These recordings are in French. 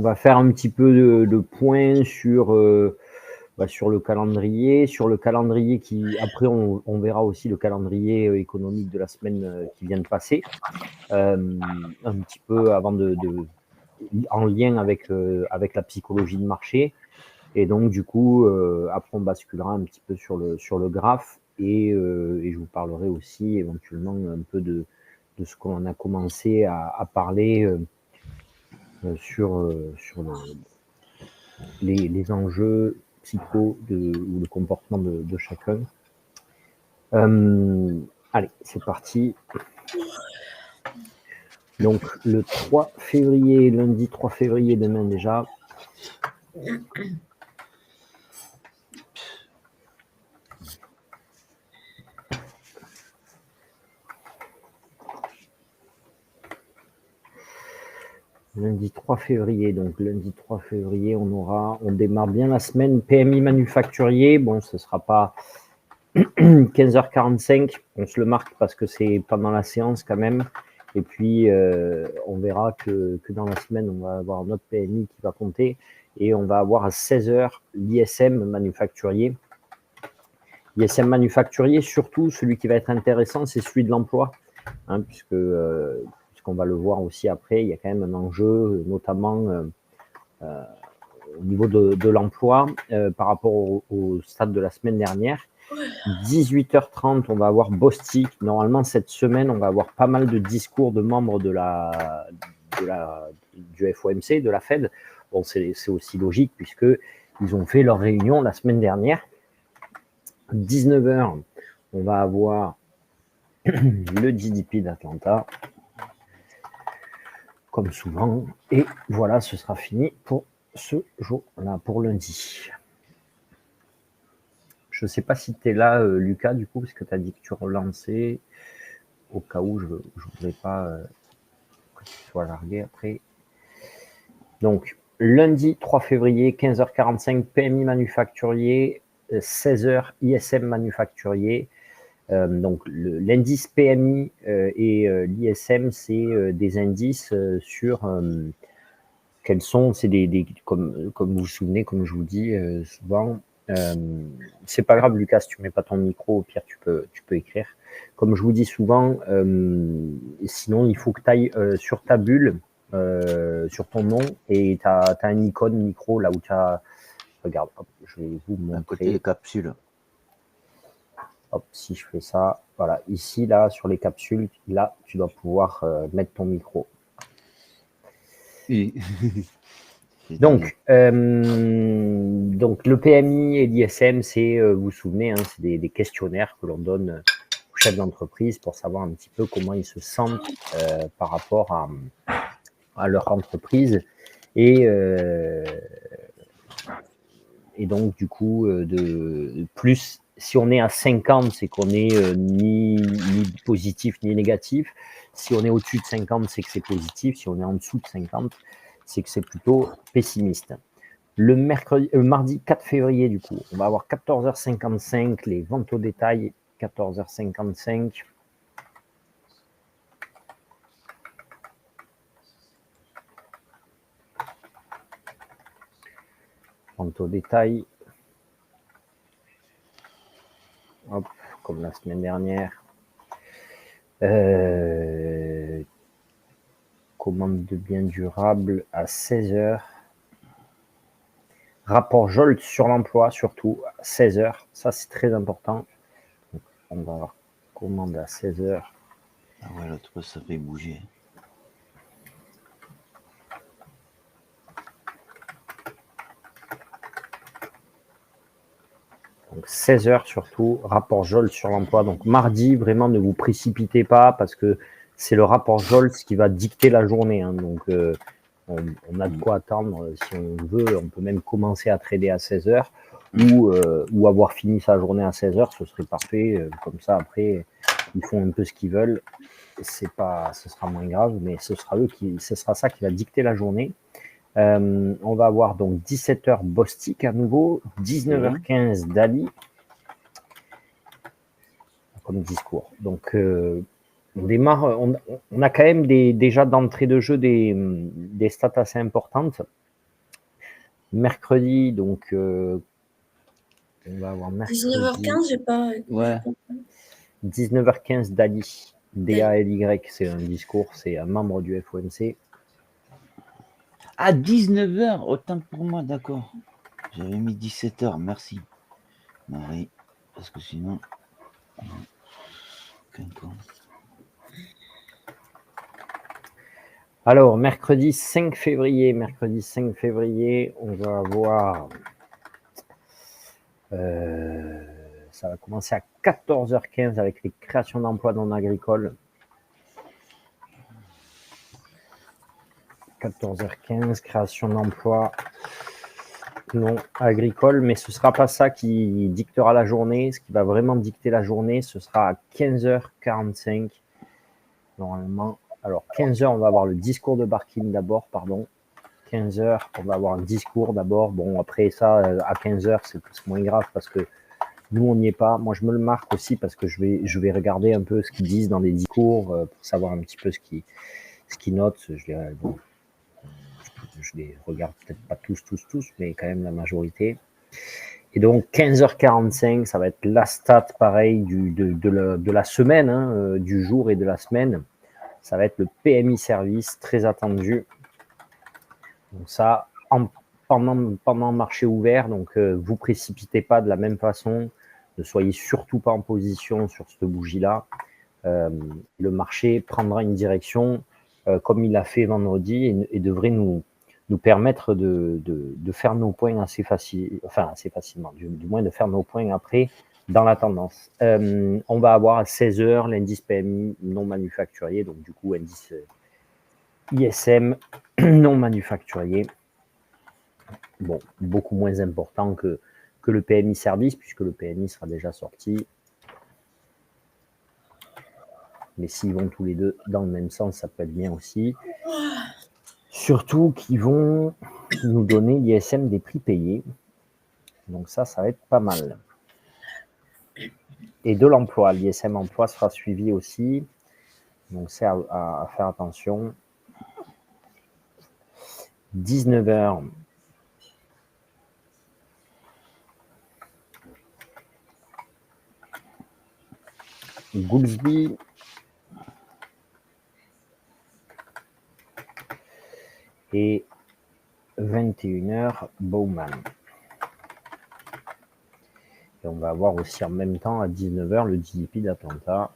va faire un petit peu de point sur le calendrier. Sur le calendrier après, on verra aussi le calendrier économique de la semaine qui vient de passer. Un petit peu avant en lien avec la psychologie de marché. Et donc, du coup, après, on basculera un petit peu sur le graphe et je vous parlerai aussi éventuellement un peu de ce qu'on a commencé à parler sur les enjeux psycho ou le comportement de chacun. Allez, c'est parti. Donc, le 3 février, lundi 3 février, demain déjà. Lundi 3 février, donc lundi 3 février, on démarre bien la semaine. PMI manufacturier, bon, ce ne sera pas 15h45, on se le marque parce que c'est pendant la séance quand même. Et puis, on verra que dans la semaine, on va avoir notre PMI qui va compter et on va avoir à 16h l'ISM manufacturier. L'ISM manufacturier, surtout, celui qui va être intéressant, c'est celui de l'emploi, hein, puisqu'on va le voir aussi après, il y a quand même un enjeu, notamment au niveau de l'emploi par rapport au stade de la semaine dernière. 18h30, on va avoir Bostik. Normalement, cette semaine, on va avoir pas mal de discours de membres du FOMC, de la Fed. Bon, c'est aussi logique puisqu'ils ont fait leur réunion la semaine dernière. 19h, on va avoir le GDP d'Atlanta, comme souvent. Et voilà, ce sera fini pour ce jour-là, pour lundi. Je ne sais pas si tu es là, Lucas, du coup, parce que tu as dit que tu relançais, au cas où je ne voudrais pas que tu sois largué après. Donc, lundi 3 février, 15h45, PMI manufacturier, 16h ISM manufacturier. Donc, l'indice PMI et l'ISM, c'est des indices sur quels sont, c'est comme vous vous souvenez, comme je vous dis souvent, c'est pas grave, Lucas, si tu mets pas ton micro, au pire, tu peux écrire. Comme je vous dis souvent, sinon, il faut que tu ailles sur ta bulle, sur ton nom, et tu as une icône micro là où tu as. Regarde, hop, je vais vous montrer. À côté des capsules. Hop, si je fais ça, voilà, ici, là, sur les capsules, là, tu dois pouvoir mettre ton micro. Oui. Donc, le PMI et l'ISM, c'est, vous vous souvenez, hein, c'est des questionnaires que l'on donne aux chefs d'entreprise pour savoir un petit peu comment ils se sentent par rapport à leur entreprise. Et donc, du coup, plus, si on est à 50, c'est qu'on est ni positif ni négatif. Si on est au-dessus de 50, c'est que c'est positif. Si on est en dessous de 50, c'est que c'est plutôt pessimiste. Le mardi 4 février, du coup, on va avoir 14h55, les ventes au détail, 14h55. Ventes au détail. Hop, comme la semaine dernière. Commande de biens durables à 16h. Rapport Jolt sur l'emploi, surtout, à 16h. Ça, c'est très important. Donc, on va avoir commande à 16h. Ah ouais, l'autre, ça fait bouger. Donc 16h surtout, rapport Jolt sur l'emploi. Donc mardi, vraiment, ne vous précipitez pas parce que c'est le rapport Jolt qui va dicter la journée. Hein. Donc on a de quoi attendre si on veut. On peut même commencer à trader à 16h ou avoir fini sa journée à 16h. Ce serait parfait. Comme ça, après, ils font un peu ce qu'ils veulent. Ce sera moins grave, mais ce sera ça qui va dicter la journée. On va avoir donc 17h Bostik à nouveau, 19h15 Dali comme discours. Donc on démarre, on a quand même déjà d'entrée de jeu des stats assez importantes. Mercredi, donc on va avoir mercredi 19h15, j'ai pas. Ouais. 19h15 Dali. D-A-L-Y, c'est un discours, c'est un membre du FOMC. À 19h, autant que pour moi, d'accord. J'avais mis 17h, merci. Marie, parce que sinon. Alors, mercredi 5 février, on va avoir. Ça va commencer à 14h15 avec les créations d'emplois non agricoles. 14h15, création d'emplois non agricoles, mais ce ne sera pas ça qui dictera la journée. Ce qui va vraiment dicter la journée, ce sera à 15h45, normalement. Alors, 15h, on va avoir le discours de Barkin d'abord, pardon. 15h, on va avoir un discours d'abord. Bon, après ça, à 15h, c'est moins grave parce que nous, on n'y est pas. Moi, je me le marque aussi parce que je vais regarder un peu ce qu'ils disent dans les discours pour savoir un petit peu ce qu'ils notent. Je les regarde peut-être pas tous, mais quand même la majorité. Et donc 15h45, ça va être la stat pareil de la semaine, hein, du jour et de la semaine. Ça va être le PMI service, très attendu. Donc ça, pendant marché ouvert, donc vous précipitez pas de la même façon. Ne soyez surtout pas en position sur cette bougie-là. Le marché prendra une direction comme il l'a fait vendredi et devrait nous permettre de faire nos points assez facilement, du moins de faire nos points après dans la tendance. On va avoir à 16h l'indice PMI non manufacturier, donc du coup indice ISM non manufacturier. Bon, beaucoup moins important que le PMI service, puisque le PMI sera déjà sorti. Mais s'ils vont tous les deux dans le même sens, ça peut être bien aussi. Surtout qu'ils vont nous donner l'ISM des prix payés. Donc ça va être pas mal. Et de l'emploi, l'ISM emploi sera suivi aussi. Donc c'est à faire attention. 19h. Goolsby. Et 21h, Bowman. Et on va avoir aussi en même temps à 19h le GDP d'Atlanta.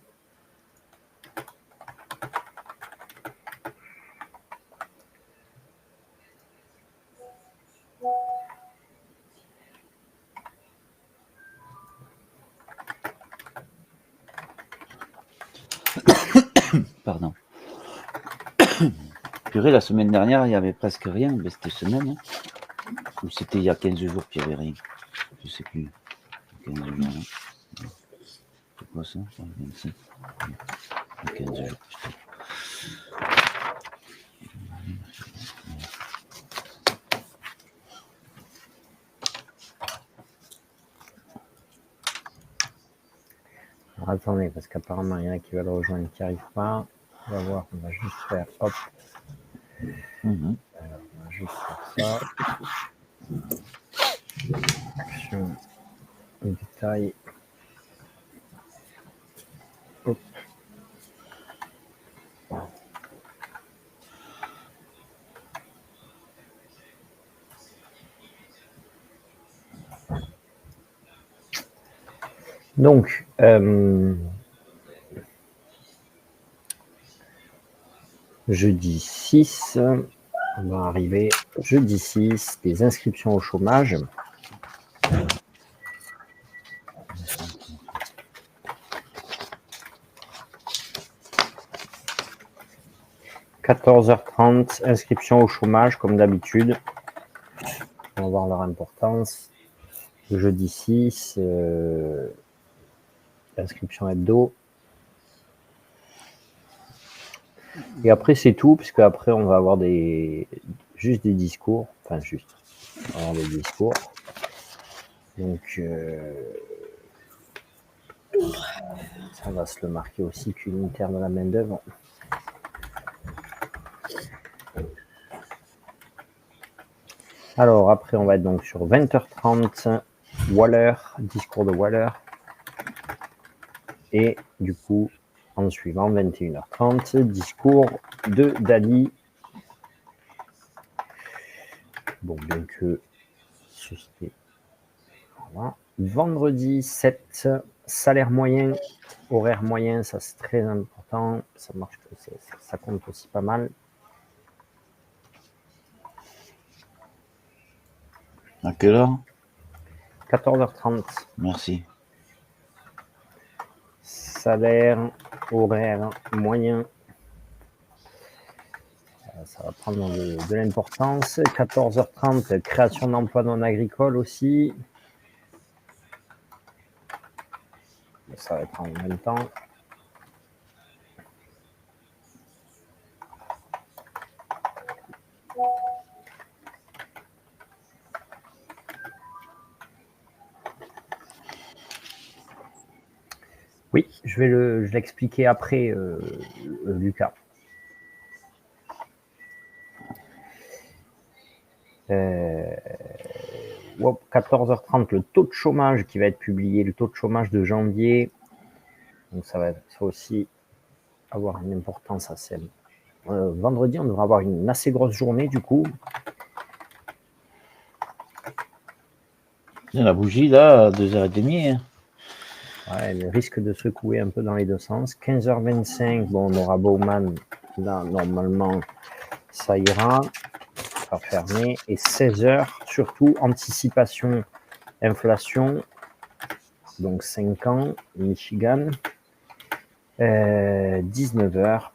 Pardon. Purée, la semaine dernière, il n'y avait presque rien, mais cette semaine. Hein. Ou c'était il y a 15 jours qu'il n'y avait rien. Je ne sais plus. 15 jours, hein. C'est quoi ça 25. 15 jours, putain. Alors, attendez, parce qu'apparemment, il y en a qui veulent rejoindre qui n'arrivent pas. On va voir, on va juste faire hop. Alors, on va juste faire ça. Action. Détail. Hop. Donc, jeudi 6, on va arriver jeudi 6, des inscriptions au chômage. « 14h30, inscription au chômage, comme d'habitude. On va voir leur importance. Le jeudi 6, inscription hebdo. Et après, c'est tout, puisque après, on va avoir juste des discours. Enfin, juste. On va avoir des discours. Donc, ça va se le marquer aussi qu'unitaire de la main-d'œuvre. Alors, après, on va être donc sur 20h30, Waller, discours de Waller. Et du coup, en suivant, 21h30, discours de Dali. Bon, bien que ce serait... Voilà. Vendredi 7, salaire moyen, horaire moyen, ça c'est très important. Ça marche, ça compte aussi pas mal. À quelle heure? 14h30. Merci. Salaire, horaire moyen. Ça va prendre de l'importance. 14h30, création d'emplois non agricoles aussi. Ça va être en même temps. Oui, je vais l'expliquer après, Lucas. 14h30, le taux de chômage qui va être publié, le taux de chômage de janvier. Donc ça va aussi avoir une importance assez. Vendredi, on devrait avoir une assez grosse journée du coup. La bougie là, à 2h30. Hein. Ouais, elle risque de secouer un peu dans les deux sens. 15h25, bon, on aura Bowman. Là, normalement, ça ira. Ça va fermer. Et 16h, surtout, anticipation, inflation. Donc 5 ans, Michigan. 19h,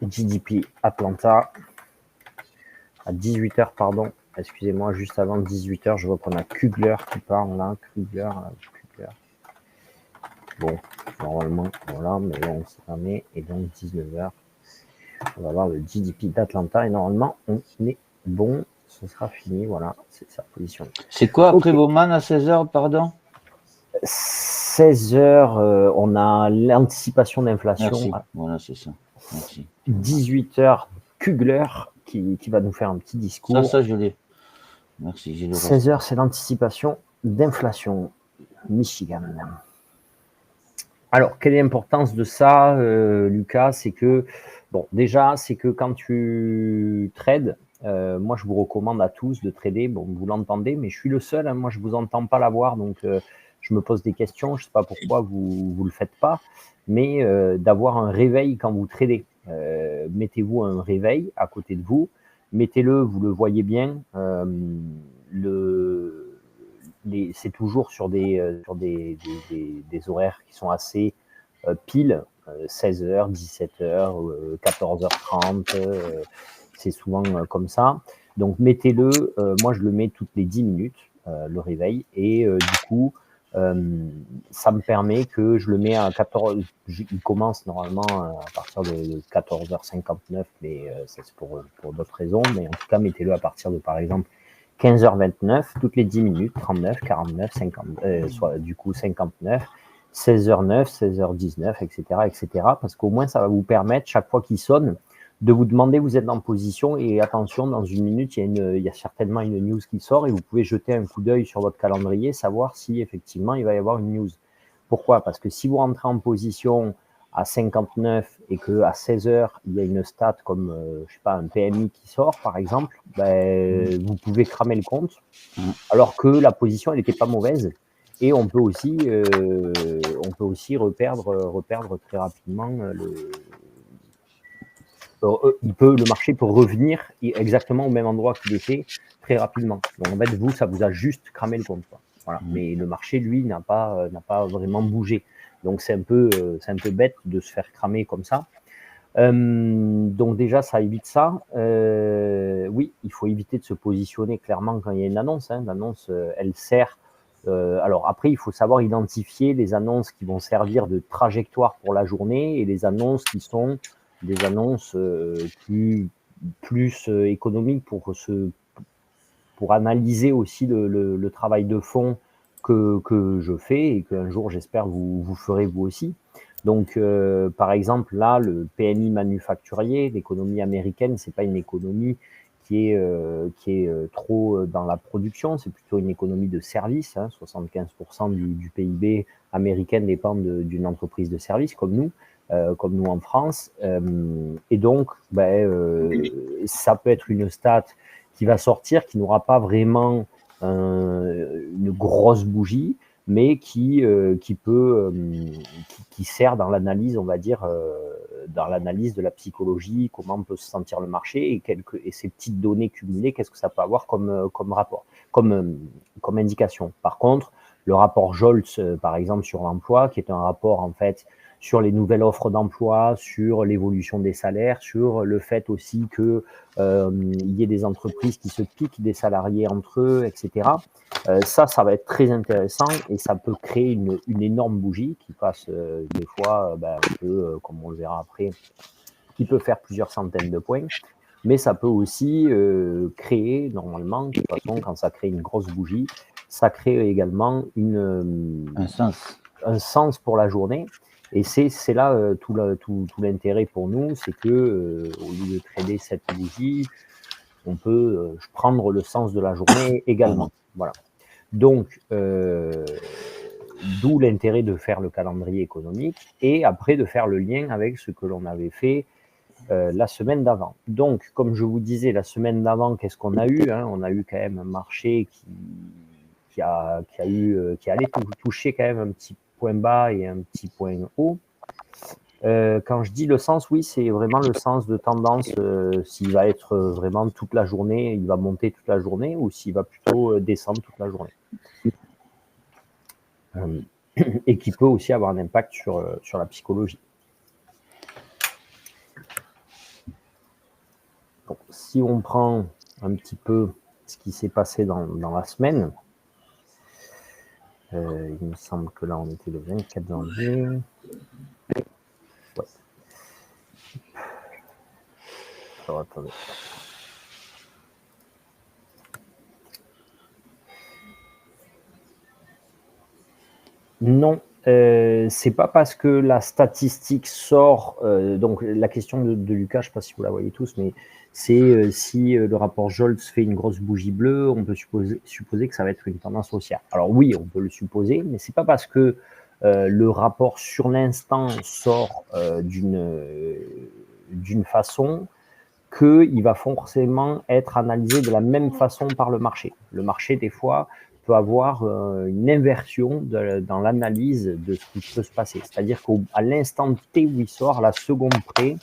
GDP Atlanta. À 18h, pardon. Excusez-moi, juste avant 18h, je vois qu'on a Kugler qui parle là. Kugler. Bon, normalement, voilà, mais bon, c'est fermé. Et donc, 19h, on va voir le GDP d'Atlanta. Et normalement, on est bon. Ce sera fini. Voilà, c'est sa position. C'est quoi après Bowman à 16h, pardon? 16h, on a l'anticipation d'inflation. Merci. Voilà, c'est ça. Merci. 18h, Kugler qui va nous faire un petit discours. Ça, je l'ai. Merci. 16h, c'est l'anticipation d'inflation. Michigan. Alors, quelle est l'importance de ça, Lucas? C'est que, bon, déjà, c'est que quand tu trades, moi, je vous recommande à tous de trader. Bon, vous l'entendez, mais je suis le seul. Hein, moi, je vous entends pas l'avoir, donc je me pose des questions. Je sais pas pourquoi vous le faites pas, mais d'avoir un réveil quand vous tradez. Mettez-vous un réveil à côté de vous. Mettez-le, vous le voyez bien. C'est toujours sur des horaires qui sont assez pile, 16h, 17h, 14h30, c'est souvent comme ça. Donc mettez-le, moi je le mets toutes les 10 minutes, le réveil, et du coup, ça me permet que je le mets à 14, il commence normalement à partir de 14h59, mais ça c'est pour d'autres raisons, mais en tout cas mettez-le à partir de par exemple 15h29, toutes les 10 minutes, 39, 49, 50, soit du coup 59, 16h09, 16h19, etc., etc., parce qu'au moins ça va vous permettre, chaque fois qu'il sonne, de vous demander, vous êtes en position, et attention, dans une minute, il y a certainement une news qui sort, et vous pouvez jeter un coup d'œil sur votre calendrier, savoir si effectivement il va y avoir une news. Pourquoi? Parce que si vous rentrez en position à 59 et qu'à 16h, il y a une stat comme, je sais pas, un PMI qui sort, par exemple, ben, vous pouvez cramer le compte, alors que la position, elle n'était pas mauvaise. Et on peut aussi reperdre très rapidement le marché peut revenir exactement au même endroit qu'il était très rapidement. Donc en fait, vous, ça vous a juste cramé le compte, quoi. Voilà. Mais le marché, lui, n'a pas vraiment bougé. Donc c'est un peu bête de se faire cramer comme ça. Donc déjà, ça évite ça. Oui, il faut éviter de se positionner clairement quand il y a une annonce. Hein. L'annonce, elle sert. Alors après, il faut savoir identifier les annonces qui vont servir de trajectoire pour la journée et les annonces qui sont des annonces plus économiques pour analyser aussi le travail de fond que je fais et qu'un jour, j'espère, vous ferez vous aussi. Donc, par exemple, là, le PMI manufacturier, l'économie américaine, c'est pas une économie qui est trop dans la production, c'est plutôt une économie de services. 75% du PIB américain dépend d'une entreprise de services comme nous en France. Et donc, ça peut être une stat qui va sortir, qui n'aura pas vraiment une grosse bougie, mais qui sert dans l'analyse, on va dire, dans l'analyse de la psychologie, comment peut se sentir le marché et ces petites données cumulées, qu'est-ce que ça peut avoir comme rapport, comme indication. Par contre, le rapport Joltz, par exemple, sur l'emploi, qui est un rapport en fait sur les nouvelles offres d'emploi, sur l'évolution des salaires, sur le fait aussi que il y ait des entreprises qui se piquent des salariés entre eux, etc. Ça va être très intéressant et ça peut créer une énorme bougie qui passe des fois un peu, comme on le verra après, qui peut faire plusieurs centaines de points. Mais ça peut aussi créer, normalement, de toute façon, quand ça crée une grosse bougie, ça crée également un sens pour la journée. Et c'est là tout l'intérêt pour nous, c'est que au lieu de trader cette bougie, on peut prendre le sens de la journée également. Voilà. Donc, d'où l'intérêt de faire le calendrier économique et après de faire le lien avec ce que l'on avait fait la semaine d'avant. Donc, comme je vous disais, la semaine d'avant, qu'est-ce qu'on a eu, On a eu quand même un marché qui allait toucher quand même un petit point bas et un petit point haut. Quand je dis le sens, oui, c'est vraiment le sens de tendance, s'il va être vraiment toute la journée, il va monter toute la journée, ou s'il va plutôt descendre toute la journée. Et qui peut aussi avoir un impact sur la psychologie. Donc, si on prend un petit peu ce qui s'est passé dans la semaine, il me semble que là, on était le 24 janvier. Ouais. Alors, attendez. Non, c'est pas parce que la statistique sort, donc la question de Lucas, je ne sais pas si vous la voyez tous, mais c'est si le rapport Joltz fait une grosse bougie bleue, on peut supposer que ça va être une tendance haussière. Alors oui, on peut le supposer, mais c'est pas parce que le rapport sur l'instant sort d'une façon qu'il va forcément être analysé de la même façon par le marché. Le marché, des fois, peut avoir une inversion dans l'analyse de ce qui peut se passer. C'est-à-dire qu'à l'instant T où il sort, à la seconde près,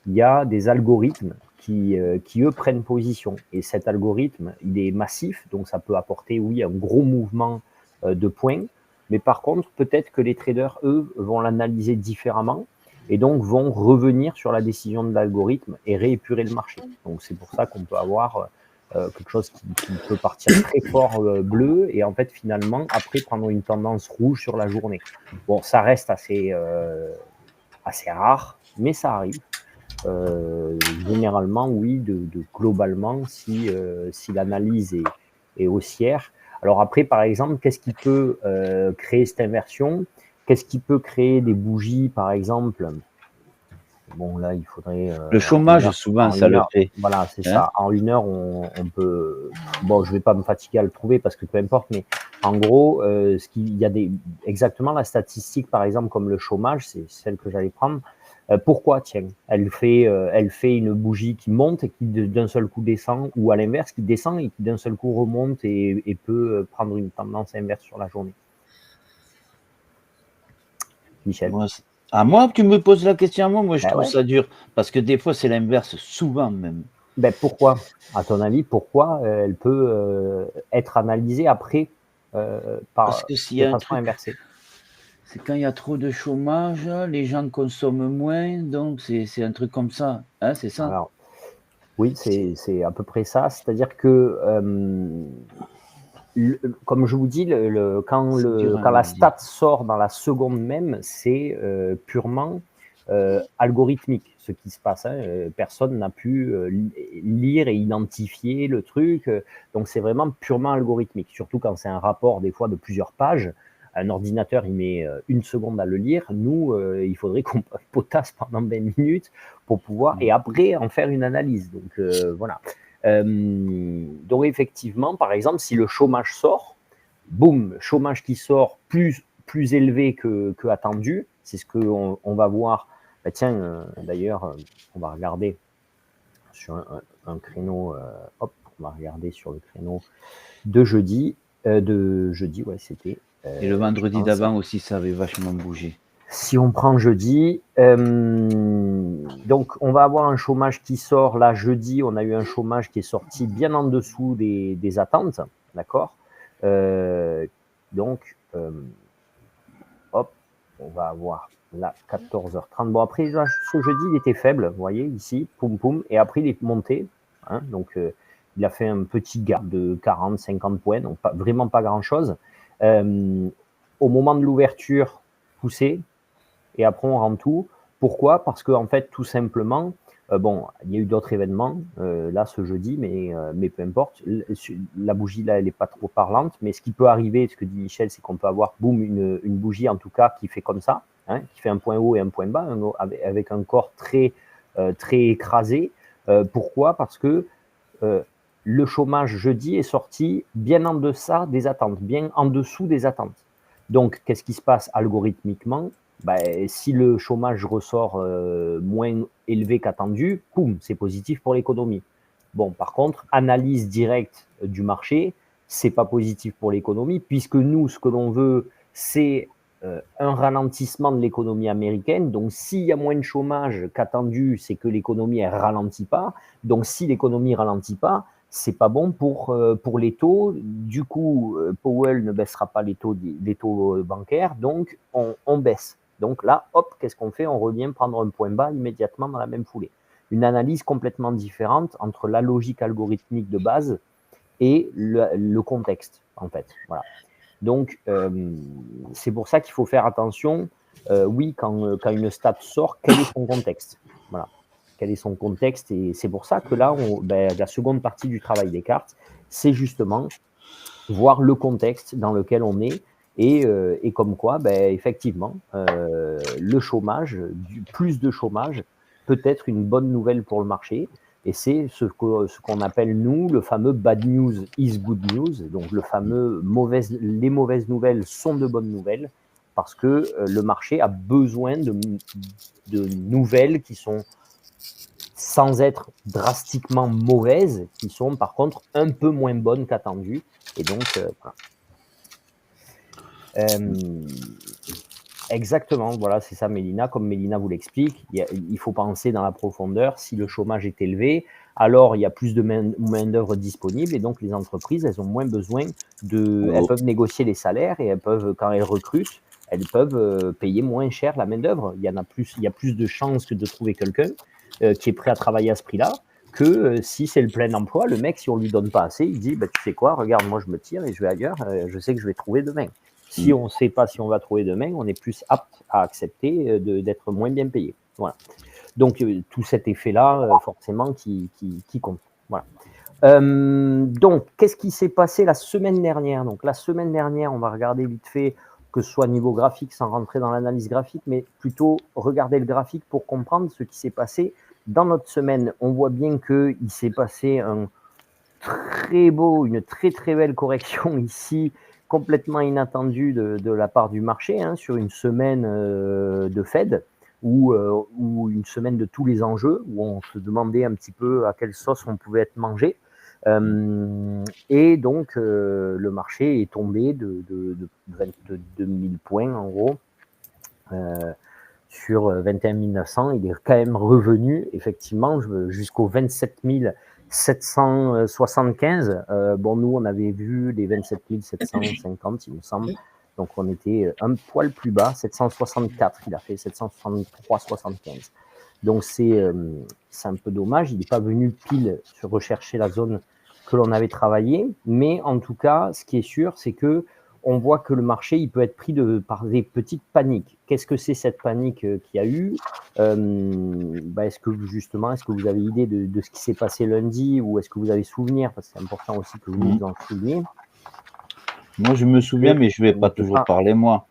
il y a des algorithmes qui eux, prennent position. Et cet algorithme, il est massif, donc ça peut apporter, oui, un gros mouvement de points. Mais par contre, peut-être que les traders, eux, vont l'analyser différemment et donc vont revenir sur la décision de l'algorithme et réépurer le marché. Donc c'est pour ça qu'on peut avoir quelque chose qui peut partir très fort bleu et en fait finalement après prendre une tendance rouge sur la journée. Bon, ça reste assez rare, mais ça arrive. Généralement, oui, globalement, si l'analyse est haussière. Alors après, par exemple, qu'est-ce qui peut créer cette inversion? Qu'est-ce qui peut créer des bougies, par exemple? Bon, là, il faudrait... le chômage, souvent, ça le fait. Voilà, c'est ça. En 1 heure, on peut... Bon, je ne vais pas me fatiguer à le trouver parce que peu importe, mais en gros, il y a exactement la statistique, par exemple, comme le chômage, c'est celle que j'allais prendre. Pourquoi, tiens, elle fait une bougie qui monte et qui d'un seul coup descend, ou à l'inverse, qui descend et qui d'un seul coup remonte et peut prendre une tendance inverse sur la journée. Michel. À moi que tu me poses la question à moi, je trouve ça dur, parce que des fois c'est l'inverse, souvent même. Pourquoi? À ton avis, pourquoi elle peut être analysée après parce que s'il y a de façon inversée? C'est quand il y a trop de chômage, les gens consomment moins, donc c'est un truc comme ça, c'est ça? Alors, oui, c'est à peu près ça, c'est-à-dire que comme je vous dis, quand la stat sort dans la seconde même, c'est purement algorithmique ce qui se passe. Personne n'a pu lire et identifier le truc. Donc c'est vraiment purement algorithmique, surtout quand c'est un rapport des fois de plusieurs pages. Un ordinateur, il met 1 seconde à le lire. Nous, il faudrait qu'on potasse pendant 20 minutes pour pouvoir, et après, en faire une analyse. Donc voilà. Donc effectivement, par exemple, si le chômage sort, boum, chômage qui sort plus élevé que attendu, c'est ce qu'on va voir. Tiens, d'ailleurs, on va regarder sur un créneau, hop, on va regarder sur le créneau de jeudi, ouais, c'était. Et le vendredi d'avant aussi, ça avait vachement bougé. Si on prend jeudi, donc on va avoir un chômage qui sort là jeudi. On a eu un chômage qui est sorti bien en dessous des attentes, d'accord. Donc, hop, on va avoir là 14h30. Bon, après, là, ce jeudi, il était faible, vous voyez, ici, poum poum, et après, il est monté. Hein, donc, il a fait un petit gap de 40-50 points, donc vraiment pas grand-chose. Au moment de l'ouverture, poussé, et après, on rend tout. Pourquoi? Parce qu'en fait, tout simplement, bon, il y a eu d'autres événements là ce jeudi, mais peu importe. La bougie là, elle n'est pas trop parlante, mais ce qui peut arriver, ce que dit Michel, c'est qu'on peut avoir boum une bougie en tout cas qui fait comme ça, hein, qui fait un point haut et un point bas, avec un corps très écrasé. Pourquoi? Parce que le chômage jeudi est sorti bien en deçà des attentes, bien en dessous des attentes. Donc, qu'est-ce qui se passe algorithmiquement? Si le chômage ressort moins élevé qu'attendu, boum, c'est positif pour l'économie. Bon, par contre, analyse directe du marché, c'est pas positif pour l'économie, puisque nous, ce que l'on veut, c'est un ralentissement de l'économie américaine. Donc, s'il y a moins de chômage qu'attendu, c'est que l'économie ne ralentit pas. Donc, si l'économie ne ralentit pas, c'est pas bon pour les taux. Du coup, Powell ne baissera pas les taux bancaires, donc on baisse. Donc là, hop, qu'est-ce qu'on fait? On revient prendre un point bas immédiatement dans la même foulée. Une analyse complètement différente entre la logique algorithmique de base et le contexte, en fait. Voilà. Donc, c'est pour ça qu'il faut faire attention. Oui, quand une stat sort, quel est son contexte? Voilà. Quel est son contexte? Et c'est pour ça que là, la seconde partie du travail des cartes, c'est justement voir le contexte dans lequel on est. Et comme quoi, effectivement, le chômage, plus de chômage, peut être une bonne nouvelle pour le marché. Et c'est ce qu'on appelle, nous, le fameux bad news is good news. Donc, le fameux les mauvaises nouvelles sont de bonnes nouvelles, parce que le marché a besoin de nouvelles qui sont, sans être drastiquement mauvaises, qui sont par contre un peu moins bonnes qu'attendues. Et donc, voilà. Exactement, voilà, c'est ça, Mélina. Comme Mélina vous l'explique, il faut penser dans la profondeur. Si le chômage est élevé, alors il y a plus de main-d'œuvre disponible, et donc les entreprises, elles ont moins besoin elles peuvent négocier les salaires, et elles peuvent, quand elles recrutent, elles peuvent payer moins cher la main-d'œuvre. Il y a plus de chances que de trouver quelqu'un qui est prêt à travailler à ce prix-là, que si c'est le plein emploi. Le mec, si on lui donne pas assez, il dit, tu sais quoi, regarde, moi je me tire et je vais ailleurs, je sais que je vais trouver demain. Si on ne sait pas si on va trouver demain, on est plus apte à accepter d'être moins bien payé. Voilà. Donc, tout cet effet-là, forcément, qui compte. Voilà. Donc, qu'est-ce qui s'est passé la semaine dernière? Donc, la semaine dernière, on va regarder vite fait, que ce soit niveau graphique, sans rentrer dans l'analyse graphique, mais plutôt regarder le graphique pour comprendre ce qui s'est passé dans notre semaine. On voit bien qu'il s'est passé une très très belle correction ici, complètement inattendue de la part du marché, hein, sur une semaine de Fed, ou une semaine de tous les enjeux, où on se demandait un petit peu à quelle sauce on pouvait être mangé. Et donc, le marché est tombé de 22 000 points, en gros, sur 21 900. Il est quand même revenu, effectivement, jusqu'au 27 775. Bon, nous, on avait vu les 27 750, il me semble. Donc, on était un poil plus bas, 764. Il a fait 763,75. Donc, c'est un peu dommage. Il n'est pas venu pile sur rechercher la zone que l'on avait travaillé. Mais en tout cas, ce qui est sûr, c'est que on voit que le marché, il peut être pris par des petites paniques. Qu'est-ce que c'est cette panique qu'il y a eu? Est-ce que vous avez idée de ce qui s'est passé lundi, ou est-ce que vous avez souvenir? Parce que c'est important aussi que vous nous en souveniez. Moi, je me souviens, mais je ne vais pas toujours parler, moi.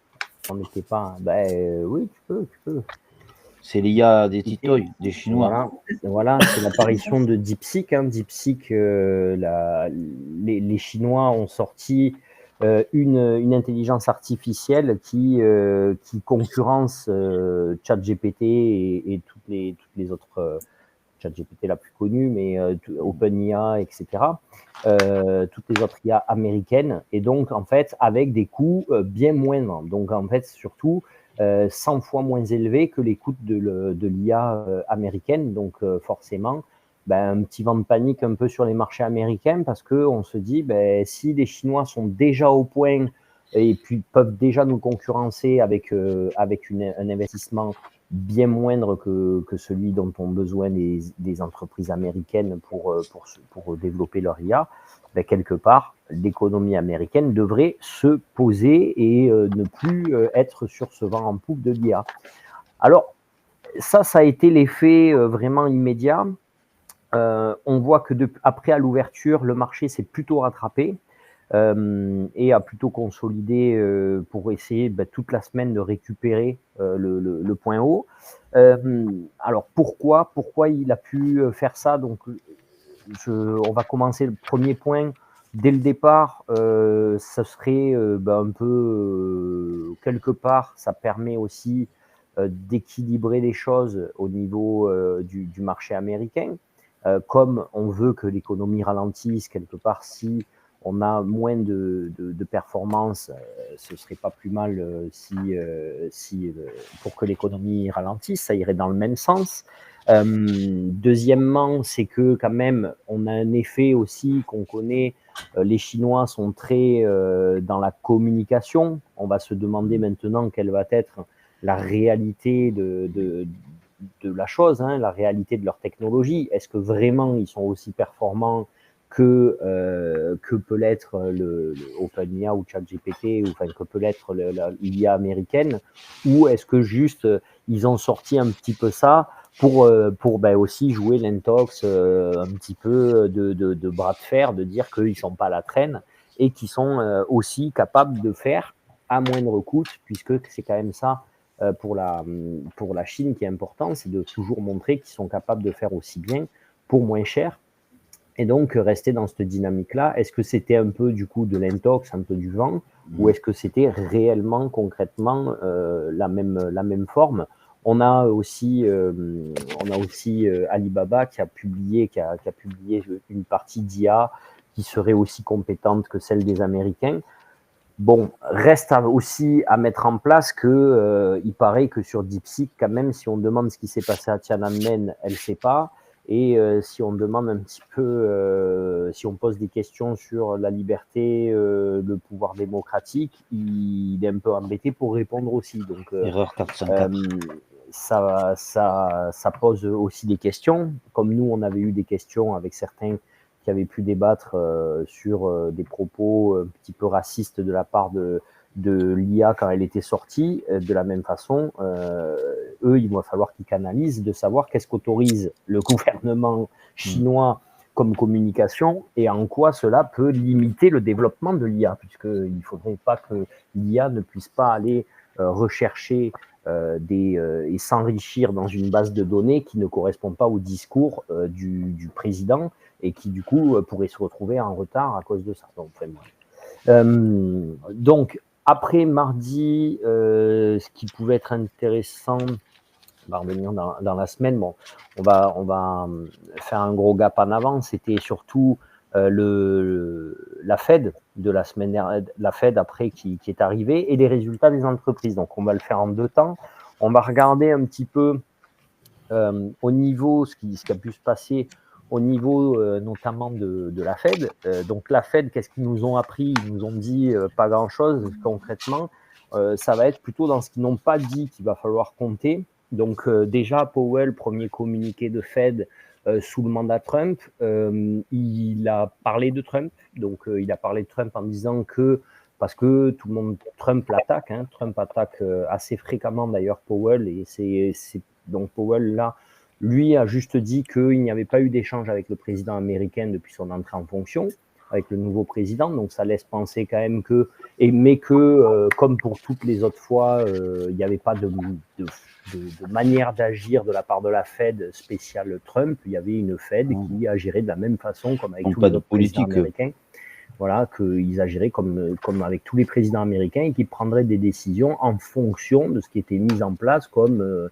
On n'était pas... oui, tu peux. C'est l'IA des Titoy, des Chinois. Voilà, c'est l'apparition de DeepSeek. DeepSeek, les Chinois ont sorti une intelligence artificielle qui concurrence ChatGPT et toutes les autres ChatGPT la plus connue, mais OpenIA, etc. Toutes les autres IA américaines, et donc en fait avec des coûts bien moindres. Donc en fait surtout 100 fois moins élevés que les coûts de l'IA américaine. Donc forcément, un petit vent de panique un peu sur les marchés américains, parce qu'on se dit, si les Chinois sont déjà au point et puis peuvent déjà nous concurrencer avec un investissement bien moindre que celui dont ont besoin des entreprises américaines pour développer leur IA, quelque part, l'économie américaine devrait se poser et ne plus être sur ce vent en poupe de l'IA. Alors, ça a été l'effet vraiment immédiat. On voit que après, à l'ouverture, le marché s'est plutôt rattrapé et a plutôt consolidé pour essayer toute la semaine de récupérer le point haut. Alors pourquoi il a pu faire ça? Donc on va commencer le premier point. Dès le départ, ça serait un peu quelque part, ça permet aussi d'équilibrer les choses au niveau du marché américain. Comme on veut que l'économie ralentisse quelque part, si on a moins de performance, ce serait pas plus mal si pour que l'économie ralentisse, ça irait dans le même sens. Deuxièmement, c'est que quand même, on a un effet aussi qu'on connaît. Les Chinois sont très dans la communication. On va se demander maintenant quelle va être la réalité de la chose, la réalité de leur technologie. Est-ce que vraiment ils sont aussi performants que peut l'être le OpenIA ou ChatGPT, ou enfin que peut l'être l'IA américaine, ou est-ce que juste ils ont sorti un petit peu ça pour aussi jouer l'intox un petit peu de bras de fer, de dire qu'ils ne sont pas à la traîne et qu'ils sont aussi capables de faire à moindre coût, puisque c'est quand même ça pour la Chine qui est important, c'est de toujours montrer qu'ils sont capables de faire aussi bien pour moins cher. Et donc, rester dans cette dynamique-là, est-ce que c'était un peu du coup de l'intox, un peu du vent, ou est-ce que c'était réellement, concrètement, la même forme? On a aussi Alibaba qui a publié une partie d'IA qui serait aussi compétente que celle des Américains. Bon, reste aussi à mettre en place que il paraît que sur DeepSeek, quand même, si on demande ce qui s'est passé à Tiananmen, elle ne sait pas. Et si on demande un petit peu, si on pose des questions sur la liberté, le pouvoir démocratique, il est un peu embêté pour répondre aussi. Donc, Erreur 404. Ça pose aussi des questions. Comme nous, on avait eu des questions avec certains qui avaient pu débattre sur des propos un petit peu racistes de la part de l'IA quand elle était sortie. De la même façon, eux, il va falloir qu'ils canalisent de savoir qu'est-ce qu'autorise le gouvernement chinois comme communication et en quoi cela peut limiter le développement de l'IA, puisqu'il ne faudrait pas que l'IA ne puisse pas aller rechercher et s'enrichir dans une base de données qui ne correspond pas au discours du président et qui du coup pourrait se retrouver en retard à cause de ça. Donc après mardi, ce qui pouvait être intéressant, on va revenir dans la semaine. Bon, on va faire un gros gap en avant. C'était surtout la Fed de la semaine dernière, la Fed après qui est arrivée, et les résultats des entreprises. Donc on va le faire en deux temps. On va regarder un petit peu au niveau ce qui a pu se passer au niveau notamment de la Fed. Donc la Fed, qu'est-ce qu'ils nous ont appris? Ils nous ont dit pas grand-chose concrètement. Ça va être plutôt dans ce qu'ils n'ont pas dit qu'il va falloir compter. Donc déjà, Powell, premier communiqué de Fed sous le mandat Trump, il a parlé de Trump. Donc il a parlé de Trump en disant que, parce que tout le monde, Trump l'attaque, Trump attaque assez fréquemment d'ailleurs Powell, et c'est donc Powell là, lui a juste dit qu'il n'y avait pas eu d'échange avec le président américain depuis son entrée en fonction. avec le nouveau président. Donc, ça laisse penser quand même que, comme pour toutes les autres fois, il n'y avait pas de manière d'agir de la part de la Fed spéciale Trump. Il y avait une Fed qui agirait de la même façon comme avec tous les autres présidents américains. Voilà, qu'ils agiraient comme avec tous les présidents américains et qu'ils prendraient des décisions en fonction de ce qui était mis en place comme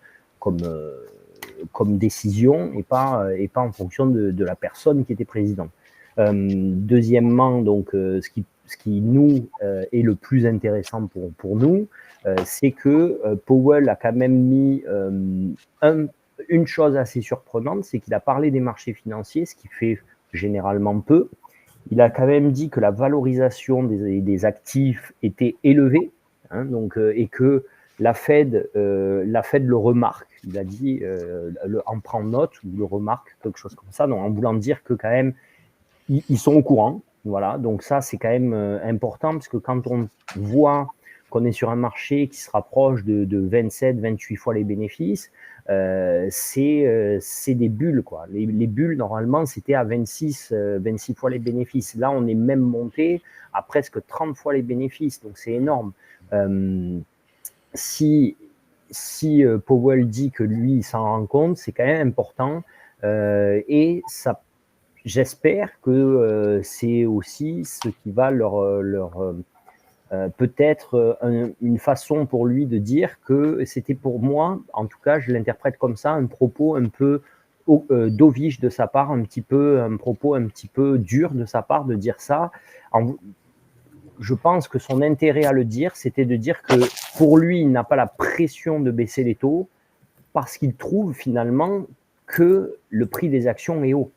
décision et pas en fonction de la personne qui était président. Deuxièmement, donc, ce qui nous est le plus intéressant pour nous, c'est que Powell a quand même mis une chose assez surprenante, c'est qu'il a parlé des marchés financiers, ce qui fait généralement peu. Il a quand même dit que la valorisation des actifs était élevée, hein, donc, et que la Fed le remarque. Il a dit, en prend note ou le remarque, quelque chose comme ça, donc en voulant dire que quand même, ils sont au courant. Voilà, donc ça, c'est quand même important, parce que quand on voit qu'on est sur un marché qui se rapproche de 27, 28 fois les bénéfices, c'est des bulles, quoi. Les bulles, normalement, c'était à 26 fois les bénéfices. Là, on est même monté à presque 30 fois les bénéfices, donc c'est énorme. Si Powell dit que lui, il s'en rend compte, c'est quand même important, et ça, j'espère que c'est aussi ce qui va leur peut-être une façon pour lui de dire que c'était pour moi, en tout cas, je l'interprète comme ça, un propos un peu dovish de sa part, un propos un petit peu dur de sa part de dire ça. Je pense que son intérêt à le dire, c'était de dire que pour lui, il n'a pas la pression de baisser les taux parce qu'il trouve finalement que le prix des actions est haut.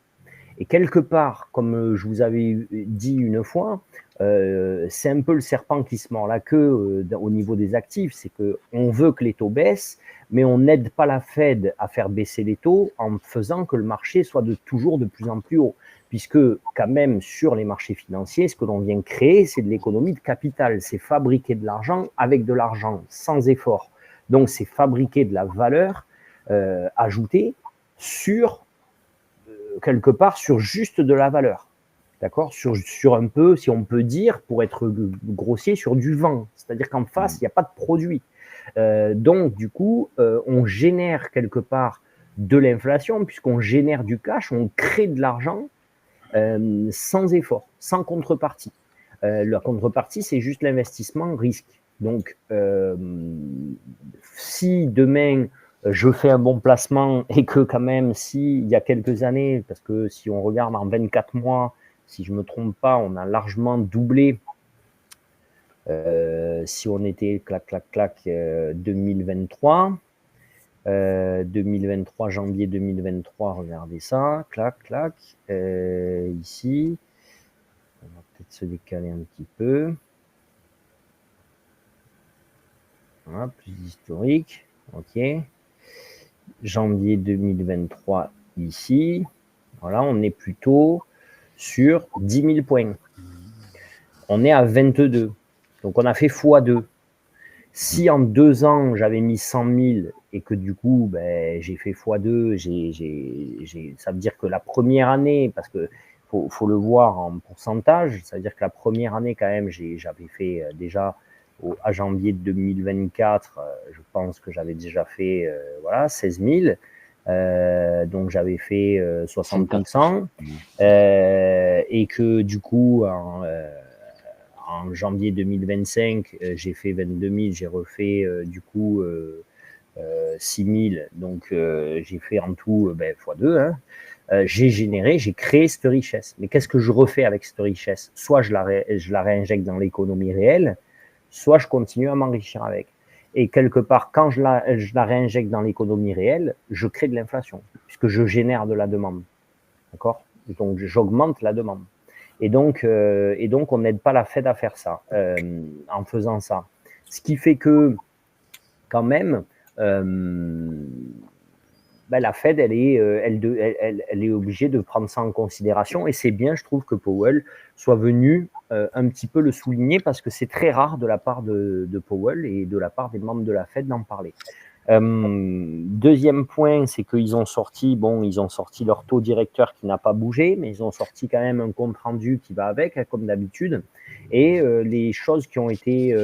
Et quelque part, comme je vous avais dit une fois, c'est un peu le serpent qui se mord la queue au niveau des actifs. C'est qu'on veut que les taux baissent, mais on n'aide pas la Fed à faire baisser les taux en faisant que le marché soit toujours de plus en plus haut. Puisque quand même, sur les marchés financiers, ce que l'on vient créer, c'est de l'économie de capital. C'est fabriquer de l'argent avec de l'argent, sans effort. Donc, c'est fabriquer de la valeur ajoutée sur quelque part sur juste de la valeur, d'accord, sur un peu, si on peut dire, pour être grossier, sur du vent, c'est-à-dire qu'en face, il n'y a pas de produit. Donc, du coup, on génère quelque part de l'inflation, puisqu'on génère du cash, on crée de l'argent sans effort, sans contrepartie. La contrepartie, c'est juste l'investissement risque. Donc, si demain, je fais un bon placement et que quand même, s'il y a quelques années, parce que si on regarde en 24 mois, si je ne me trompe pas, on a largement doublé. Si on était 2023, 2023, janvier 2023, regardez ça, ici, on va peut-être se décaler un petit peu. Voilà, plus historique, ok. Janvier 2023 ici, voilà, on est plutôt sur 10 000 points. On est à 22. Donc, on a fait x2. Si en 2 ans, j'avais mis 100 000 et que du coup, j'ai fait x2, ça veut dire que la première année, parce que faut le voir en pourcentage, ça veut dire que la première année, quand même, j'avais fait déjà à janvier 2024, je pense que j'avais déjà fait 16 000. Donc j'avais fait 60%, et que du coup en janvier 2025 j'ai fait 22 000, j'ai refait du coup 6 000, donc j'ai fait en tout x2, hein. J'ai créé cette richesse. Mais qu'est-ce que je refais avec cette richesse? Soit je la réinjecte dans l'économie réelle, soit je continue à m'enrichir avec. Et quelque part, quand je la réinjecte dans l'économie réelle, je crée de l'inflation, puisque je génère de la demande. D'accord? Donc, j'augmente la demande. Et donc, on n'aide pas la Fed à faire ça, en faisant ça. Ce qui fait que, quand même, la Fed, elle est obligée de prendre ça en considération. Et c'est bien, je trouve, que Powell soit venu un petit peu le souligner, parce que c'est très rare de la part de Powell et de la part des membres de la Fed d'en parler. Deuxième point, c'est qu'ils ont sorti, leur taux directeur qui n'a pas bougé, mais ils ont sorti quand même un compte rendu qui va avec, comme d'habitude. Et les choses qui ont été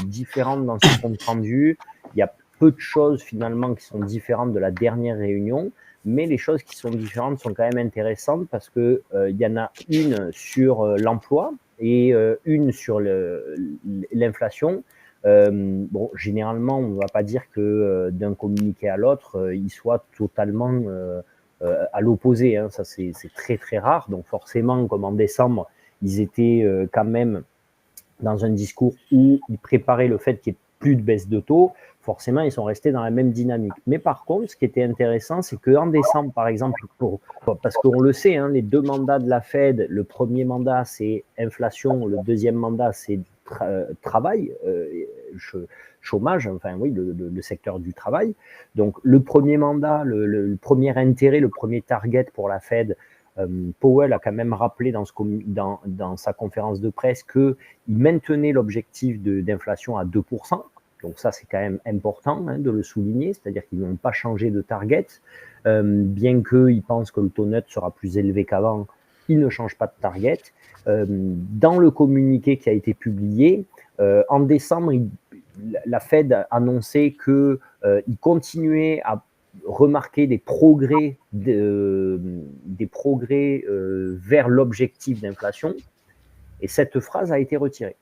différentes dans ce compte rendu, il y a peu de choses finalement qui sont différentes de la dernière réunion, mais les choses qui sont différentes sont quand même intéressantes parce que il y en a une sur l'emploi et une sur l'inflation. Généralement, on ne va pas dire que d'un communiqué à l'autre, il soit totalement à l'opposé. Hein. Ça, c'est très, très rare. Donc, forcément, comme en décembre, ils étaient quand même dans un discours où ils préparaient le fait qu'il n'y ait plus de baisse de taux. Forcément, ils sont restés dans la même dynamique. Mais par contre, ce qui était intéressant, c'est qu'en décembre, par exemple, parce qu'on le sait, hein, les deux mandats de la Fed, le premier mandat, c'est inflation, le deuxième mandat, c'est travail, chômage, enfin oui, le secteur du travail. Donc le premier mandat, le premier intérêt, le premier target pour la Fed, Powell a quand même rappelé dans sa conférence de presse qu'il maintenait l'objectif d'inflation à 2%. Donc ça, c'est quand même important de le souligner, c'est-à-dire qu'ils n'ont pas changé de target. Bien qu'ils pensent que le taux neutre sera plus élevé qu'avant, ils ne changent pas de target. Dans le communiqué qui a été publié, en décembre, la Fed a annoncé qu'il continuait à remarquer des progrès vers l'objectif d'inflation, et cette phrase a été retirée.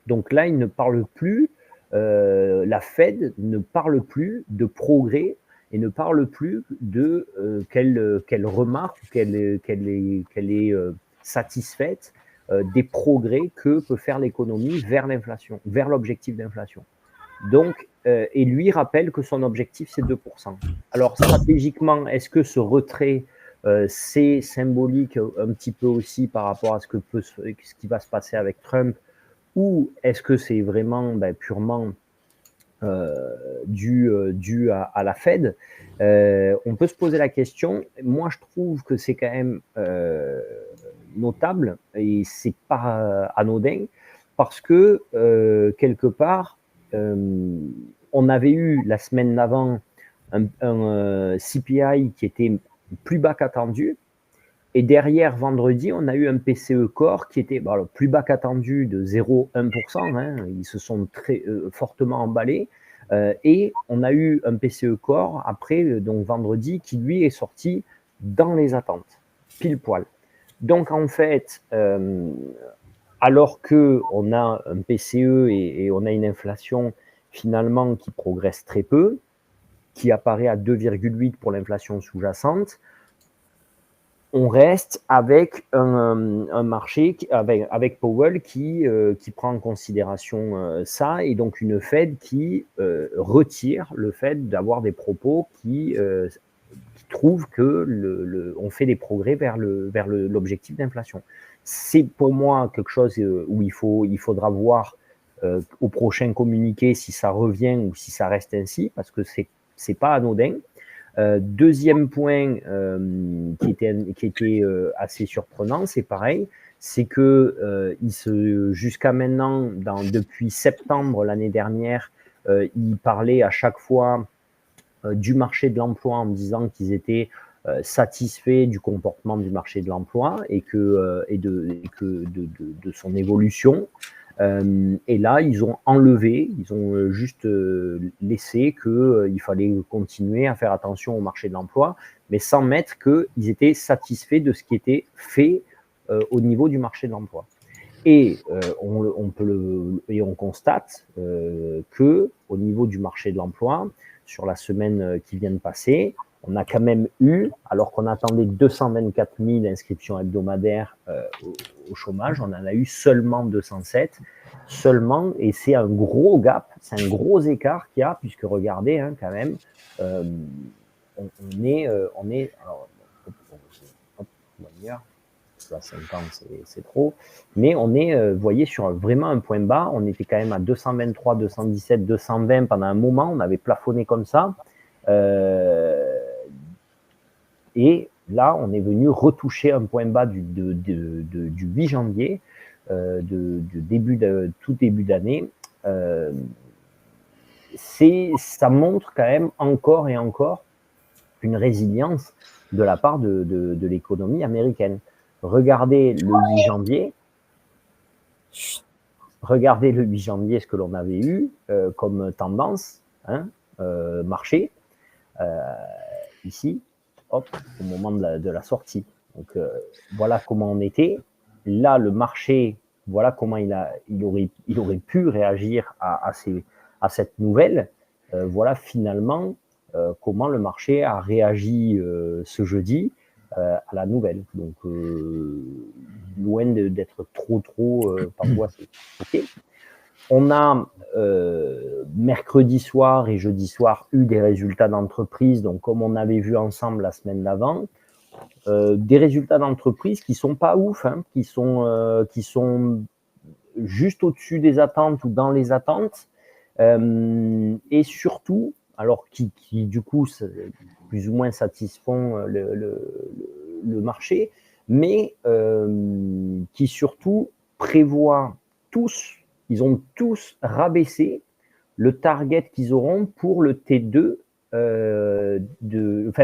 Donc là, il ne parle plus, la Fed ne parle plus de progrès et ne parle plus de qu'elle remarque, qu'elle est satisfaite des progrès que peut faire l'économie vers l'inflation, vers l'objectif d'inflation. Donc, et lui rappelle que son objectif, c'est 2%. Alors, stratégiquement, est-ce que ce retrait, c'est symbolique un petit peu aussi par rapport à ce qui va se passer avec Trump, ou est-ce que c'est vraiment purement dû à la Fed? On peut se poser la question. Moi, je trouve que c'est quand même notable et c'est pas anodin parce que quelque part, on avait eu la semaine d'avant un CPI qui était plus bas qu'attendu. Et derrière, vendredi, on a eu un PCE Core qui était plus bas qu'attendu de 0,1%. Hein, ils se sont très fortement emballés. Et on a eu un PCE Core après, donc vendredi, qui lui est sorti dans les attentes, pile poil. Donc en fait, alors qu'on a un PCE et on a une inflation finalement qui progresse très peu, qui apparaît à 2,8 pour l'inflation sous-jacente, on reste avec un marché, avec Powell qui prend en considération ça, et donc une Fed qui retire le fait d'avoir des propos qui trouvent que on fait des progrès vers l'objectif d'inflation. C'est pour moi quelque chose où il faudra voir au prochain communiqué si ça revient ou si ça reste ainsi, parce que c'est pas anodin. Deuxième point qui était assez surprenant, c'est pareil, c'est que jusqu'à maintenant, depuis septembre l'année dernière, il parlait à chaque fois du marché de l'emploi en disant qu'ils étaient satisfaits du comportement du marché de l'emploi et de son évolution. Et là, ils ont enlevé, ils ont juste laissé qu'il fallait continuer à faire attention au marché de l'emploi, mais sans mettre qu'ils étaient satisfaits de ce qui était fait au niveau du marché de l'emploi. Et on constate que au niveau du marché de l'emploi, sur la semaine qui vient de passer, on a quand même eu, alors qu'on attendait 224 000 inscriptions hebdomadaires au chômage, on en a eu seulement 207, et c'est un gros gap, c'est un gros écart qu'il y a, puisque regardez, hein, quand même, on est alors, on va dire, là 50 c'est trop, mais on est, vous voyez, sur vraiment un point bas. On était quand même à 223, 217, 220 pendant un moment, on avait plafonné comme ça, et là on est venu retoucher un point bas du 8 janvier, tout début d'année. ça montre quand même encore et encore une résilience de la part de l'économie américaine. Regardez le 8 janvier, ce que l'on avait eu comme tendance, marché, ici, hop, au moment de la sortie. Donc voilà comment on était. Là, le marché, voilà comment il aurait pu réagir à cette nouvelle. Voilà finalement comment le marché a réagi ce jeudi à la nouvelle. Donc loin d'être trop angoissé. Okay. On a mercredi soir et jeudi soir eu des résultats d'entreprise, donc comme on avait vu ensemble la semaine d'avant, des résultats d'entreprise qui sont pas ouf, qui sont juste au-dessus des attentes ou dans les attentes, et surtout, alors qui du coup plus ou moins satisfont le marché, mais qui surtout prévoient tous, ils ont tous rabaissé le target qu'ils auront pour le T2,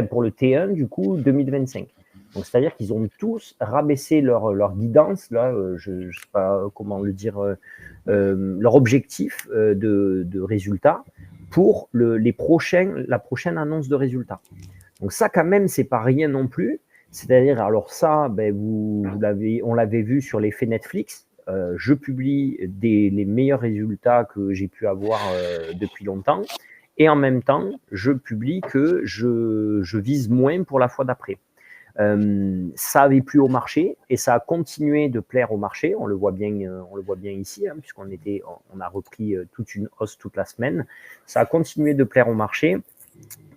pour le T1 du coup 2025. Donc c'est-à-dire qu'ils ont tous rabaissé leur guidance, là, je ne sais pas comment le dire, leur objectif de résultats pour la prochaine annonce de résultats. Donc ça quand même c'est pas rien non plus. C'est-à-dire alors ça, on l'avait vu sur l'effet Netflix. Je publie les meilleurs résultats que j'ai pu avoir depuis longtemps. Et en même temps, je publie que je vise moins pour la fois d'après. Ça avait plu au marché et ça a continué de plaire au marché. On le voit bien ici, puisqu'on a repris toute une hausse toute la semaine. Ça a continué de plaire au marché.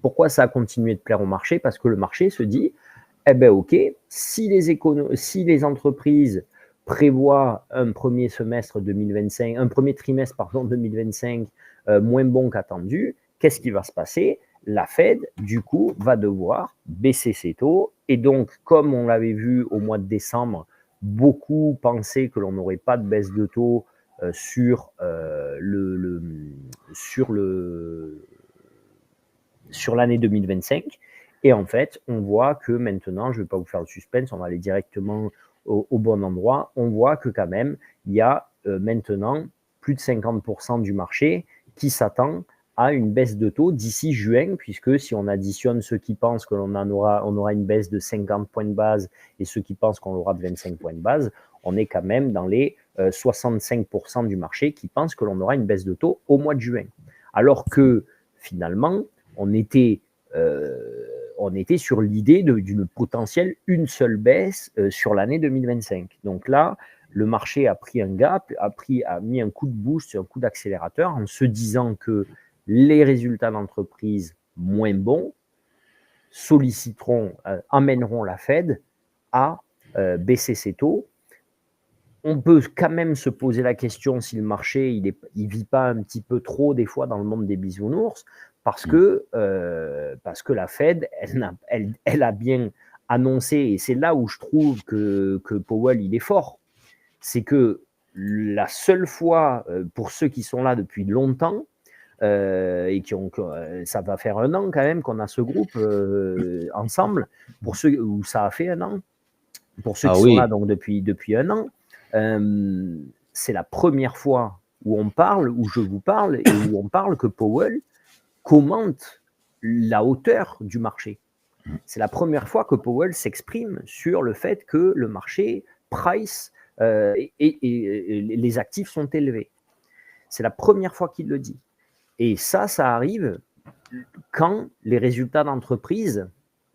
Pourquoi ça a continué de plaire au marché? Parce que le marché se dit, eh ben ok, si les entreprises prévoient un premier trimestre 2025 moins bon qu'attendu, qu'est-ce qui va se passer? La Fed, du coup, va devoir baisser ses taux. Et donc, comme on l'avait vu au mois de décembre, beaucoup pensaient que l'on n'aurait pas de baisse de taux sur l'année 2025. Et en fait, on voit que maintenant, je ne vais pas vous faire le suspense, on va aller directement au bon endroit. On voit que quand même, il y a maintenant plus de 50% du marché qui s'attend à une baisse de taux d'ici juin, puisque si on additionne ceux qui pensent que on aura une baisse de 50 points de base et ceux qui pensent qu'on aura de 25 points de base, on est quand même dans les 65% du marché qui pensent que l'on aura une baisse de taux au mois de juin. Alors que finalement, on était sur l'idée d'une potentielle une seule baisse sur l'année 2025. Donc là, le marché a pris un gap, a mis un coup de boost, un coup d'accélérateur en se disant que les résultats d'entreprise moins bons amèneront la Fed à baisser ses taux. On peut quand même se poser la question si le marché il vit pas un petit peu trop des fois dans le monde des bisounours, parce que la Fed elle a bien annoncé, et c'est là où je trouve que Powell il est fort, c'est que la seule fois pour ceux qui sont là depuis longtemps et ça va faire un an quand même qu'on a ce groupe ensemble, pour ceux où ça a fait un an, pour ceux qui sont là donc depuis un an. C'est la première fois où je vous parle, et où on parle que Powell commente la hauteur du marché. C'est la première fois que Powell s'exprime sur le fait que le marché price et les actifs sont élevés. C'est la première fois qu'il le dit. Et ça arrive quand les résultats d'entreprise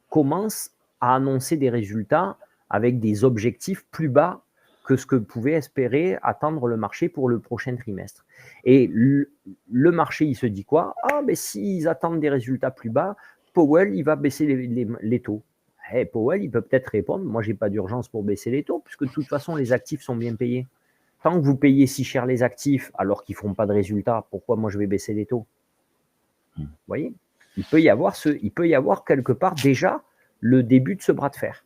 commencent à annoncer des résultats avec des objectifs plus bas que ce que pouvait espérer attendre le marché pour le prochain trimestre. Et le marché, il se dit quoi? Mais s'ils attendent des résultats plus bas, Powell, il va baisser les taux. Powell, il peut peut-être répondre, moi, je n'ai pas d'urgence pour baisser les taux, puisque de toute façon, les actifs sont bien payés. Tant que vous payez si cher les actifs alors qu'ils ne font pas de résultats, pourquoi moi je vais baisser les taux? Vous voyez, il peut y avoir quelque part déjà le début de ce bras de fer.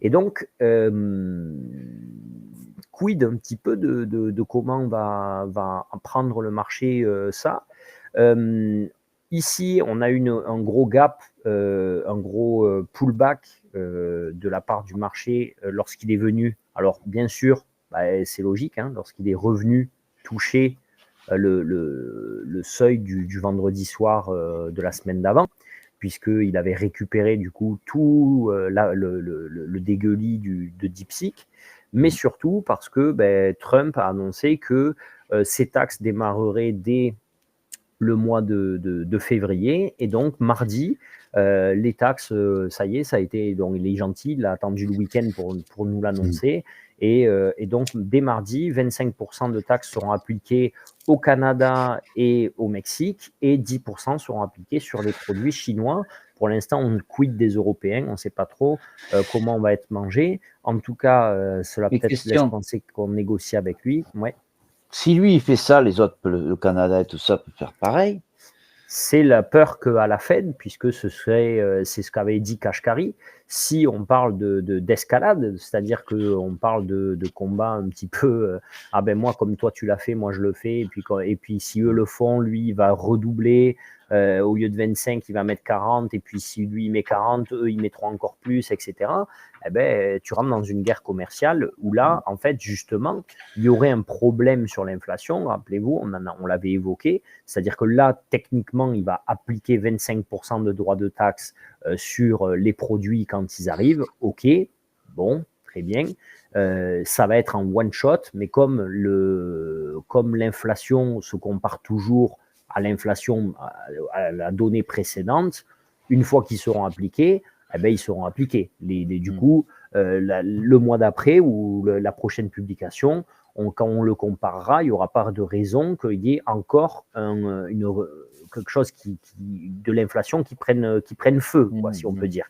Et donc, quid un petit peu de comment va prendre le marché ça. Ici, on a un gros gap, un gros pullback de la part du marché lorsqu'il est venu. Alors, bien sûr, c'est logique, hein, lorsqu'il est revenu toucher le seuil du vendredi soir de la semaine d'avant, puisqu'il avait récupéré du coup tout le dégueulis de DeepSeek, mais surtout parce que Trump a annoncé que ces taxes démarreraient dès le mois de février, et donc mardi, les taxes, ça y est, ça a été, donc il est gentil, il a attendu le week-end pour nous l'annoncer, et donc dès mardi, 25% de taxes seront appliquées au Canada et au Mexique, et 10% seront appliqués sur les produits chinois. Pour l'instant, on quid des Européens, on ne sait pas trop comment on va être mangé. En tout cas, cela peut-être laisse penser qu'on négocie avec lui. Ouais. Si lui, il fait ça, les autres, le Canada et tout ça, peut faire pareil. C'est la peur qu'à la Fed, puisque c'est ce qu'avait dit Kashkari, si on parle d'escalade, c'est-à-dire qu'on parle de combat un petit peu, ah ben moi comme toi tu l'as fait, moi je le fais, et puis si eux le font, lui il va redoubler, au lieu de 25, il va mettre 40, et puis si lui il met 40, eux ils mettront encore plus, etc. Eh ben, tu rentres dans une guerre commerciale où là, en fait, justement, il y aurait un problème sur l'inflation. Rappelez-vous, on l'avait évoqué, c'est-à-dire que là, techniquement, il va appliquer 25% de droits de taxe sur les produits quand ils arrivent. OK, bon, très bien. Ça va être en one shot, mais comme l'inflation se compare toujours à l'inflation, à la donnée précédente, une fois qu'ils seront appliqués, eh ben, ils seront appliqués. Du coup, le mois d'après ou la prochaine publication, quand on le comparera, il n'y aura pas de raison qu'il y ait encore quelque chose de l'inflation qui prenne feu, quoi, si on peut dire.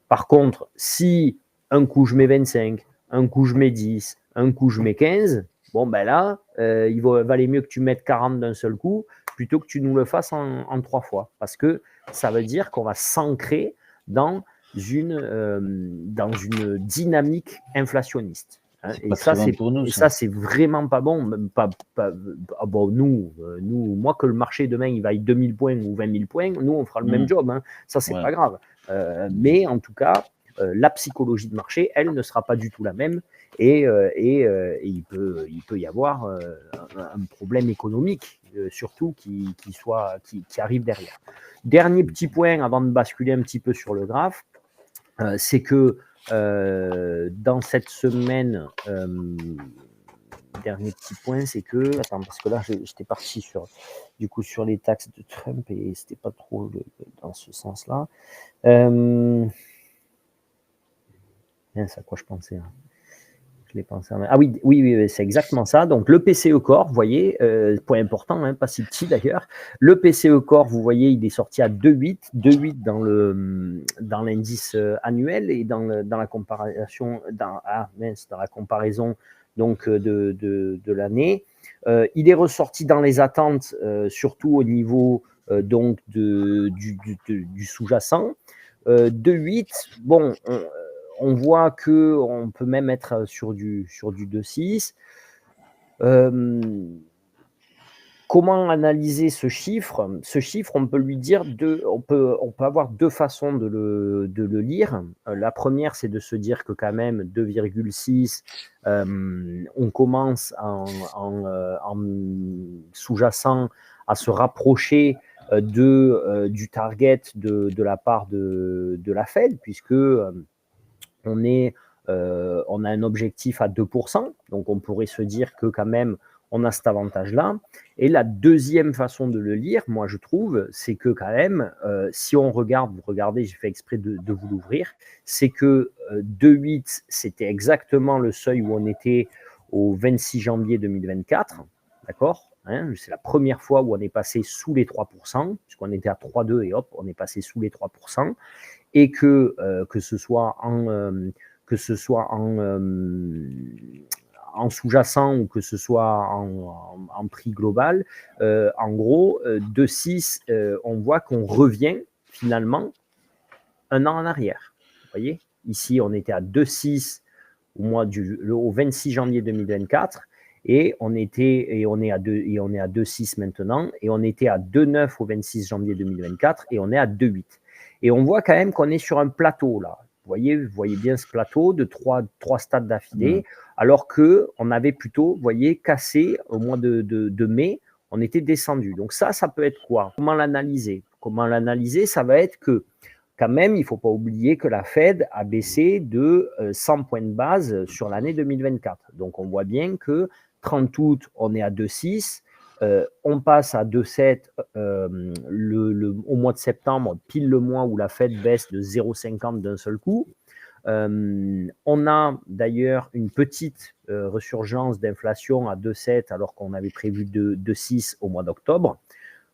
Par contre, si un coup je mets 25, un coup je mets 10, un coup je mets 15, bon ben là, il valait mieux que tu mettes 40 d'un seul coup plutôt que tu nous le fasses en 3 fois. Parce que ça veut dire qu'on va s'ancrer dans une dynamique inflationniste. Hein, et ça, c'est vraiment pas bon. Moi, que le marché demain il vaille 2000 points ou 20 000 points, nous, on fera le même job. Hein. Ça, c'est pas grave. Mais en tout cas, la psychologie de marché, elle ne sera pas du tout la même. Et il peut y avoir un problème économique, surtout qui arrive derrière. Dernier petit point avant de basculer un petit peu sur le graphe, c'est que dans cette semaine, dernier petit point, c'est que, attends, parce que là j'étais parti sur les taxes de Trump et c'était pas trop dans ce sens-là. C'est à quoi je pensais, hein. Je l'ai pensé. Ah oui, c'est exactement ça. Donc le PCE Core, vous voyez, point important, hein, pas si petit d'ailleurs. Le PCE Core, vous voyez, il est sorti à 2,8 dans l'indice annuel et dans la comparaison, dans la comparaison donc de l'année. Il est ressorti dans les attentes, surtout au niveau donc du sous-jacent. 2,8, bon. On voit qu'on peut même être sur du 2,6. Comment analyser ce chiffre ? Ce chiffre, on peut lui dire on peut avoir deux façons de le lire. La première, c'est de se dire que quand même 2,6, on commence en sous-jacent à se rapprocher du target de la part de la Fed, puisque on a un objectif à 2%, donc on pourrait se dire que quand même on a cet avantage-là. Et la deuxième façon de le lire, moi je trouve, c'est que quand même, si on regarde, vous regardez, j'ai fait exprès de vous l'ouvrir, c'est que 2,8, c'était exactement le seuil où on était au 26 janvier 2024, d'accord, hein, c'est la première fois où on est passé sous les 3%, puisqu'on était à 3,2 et hop, on est passé sous les 3%, et que ce soit en sous-jacent ou que ce soit en prix global, en gros, 2,6, on voit qu'on revient finalement un an en arrière. Vous voyez, ici, on était à 2,6 au 26 janvier 2024, et on est à 2,6 maintenant, et on était à 2,9 au 26 janvier 2024, et on est à 2,8. Et on voit quand même qu'on est sur un plateau là. Vous voyez bien ce plateau de trois stades d'affilée, alors qu'on avait plutôt, vous voyez, cassé au mois de mai, on était descendu. Donc ça peut être quoi? Comment l'analyser? Ça va être que, quand même, il ne faut pas oublier que la Fed a baissé de 100 points de base sur l'année 2024. Donc on voit bien que 30 août, on est à 2,6. On passe à 2,7 au mois de septembre, pile le mois où la Fed baisse de 0,50 d'un seul coup. On a d'ailleurs une petite resurgence d'inflation à 2,7 alors qu'on avait prévu 2,6 au mois d'octobre.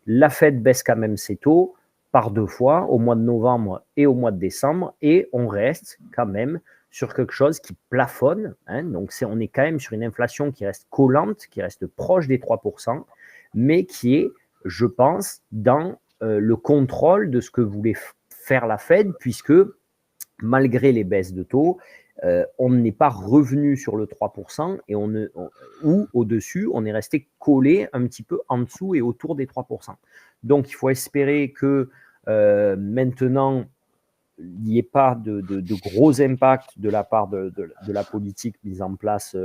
La Fed baisse quand même ses taux par 2 fois, au mois de novembre et au mois de décembre, et on reste quand même sur quelque chose qui plafonne. Donc on est quand même sur une inflation qui reste collante, qui reste proche des 3%, mais qui est, je pense, dans le contrôle de ce que voulait faire la Fed, puisque malgré les baisses de taux, on n'est pas revenu sur le 3% et ou au-dessus, on est resté collé un petit peu en dessous et autour des 3%. Donc, il faut espérer que maintenant, il n'y ait pas de gros impacts de la part de la politique mise en place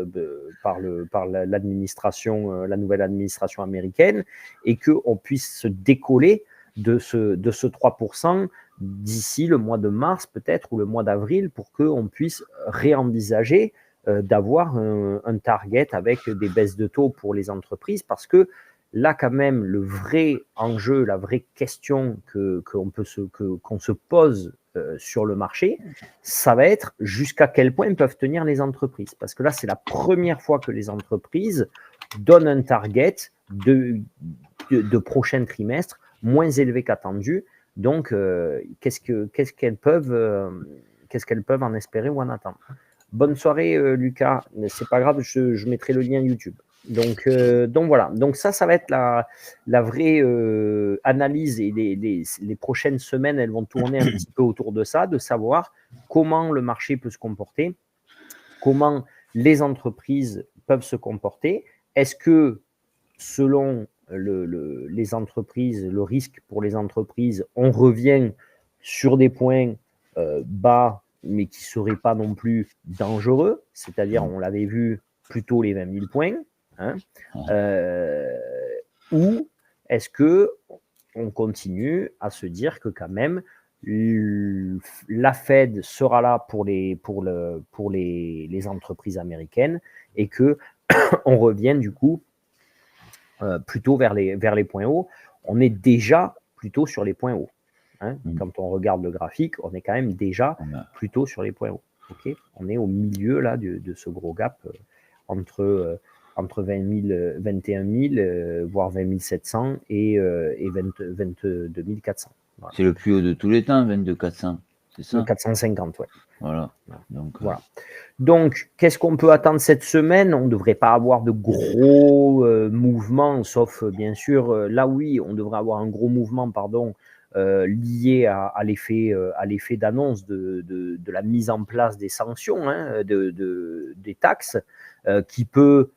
par l'administration, la nouvelle administration américaine, et qu'on puisse se décoller de ce 3% d'ici le mois de mars peut-être ou le mois d'avril, pour qu'on puisse réenvisager d'avoir un target avec des baisses de taux pour les entreprises, parce que là, quand même, le vrai enjeu, la vraie question qu'on se pose sur le marché, ça va être jusqu'à quel point peuvent tenir les entreprises. Parce que là, c'est la première fois que les entreprises donnent un target de prochain trimestre moins élevé qu'attendu. Donc, qu'est-ce qu'elles peuvent en espérer ou en attendre? Bonne soirée, Lucas. C'est pas grave, je mettrai le lien YouTube. Donc voilà. Donc ça va être la vraie analyse, et les prochaines semaines, elles vont tourner un petit peu autour de ça, de savoir comment le marché peut se comporter, comment les entreprises peuvent se comporter. Est-ce que, selon les entreprises, le risque pour les entreprises, on revient sur des points bas, mais qui ne seraient pas non plus dangereux, c'est-à-dire, on l'avait vu, plutôt les 20 000 points, ou est-ce qu'on continue à se dire que quand même la Fed sera là pour les entreprises américaines, et qu'on revient du coup plutôt vers les points hauts? On est déjà plutôt sur les points hauts. Quand on regarde le graphique, on est quand même déjà plutôt sur les points hauts. Okay, on est au milieu là de ce gros gap entre 20 000, 21 000, voire 20 700 et 22 400. Voilà. C'est le plus haut de tous les temps, 22 400. C'est ça? 450, ouais. Voilà. Donc, qu'est-ce qu'on peut attendre cette semaine? On ne devrait pas avoir de gros mouvements, sauf bien sûr, là oui, on devrait avoir un gros mouvement, lié à l'effet d'annonce de la mise en place des sanctions, des taxes, qui peut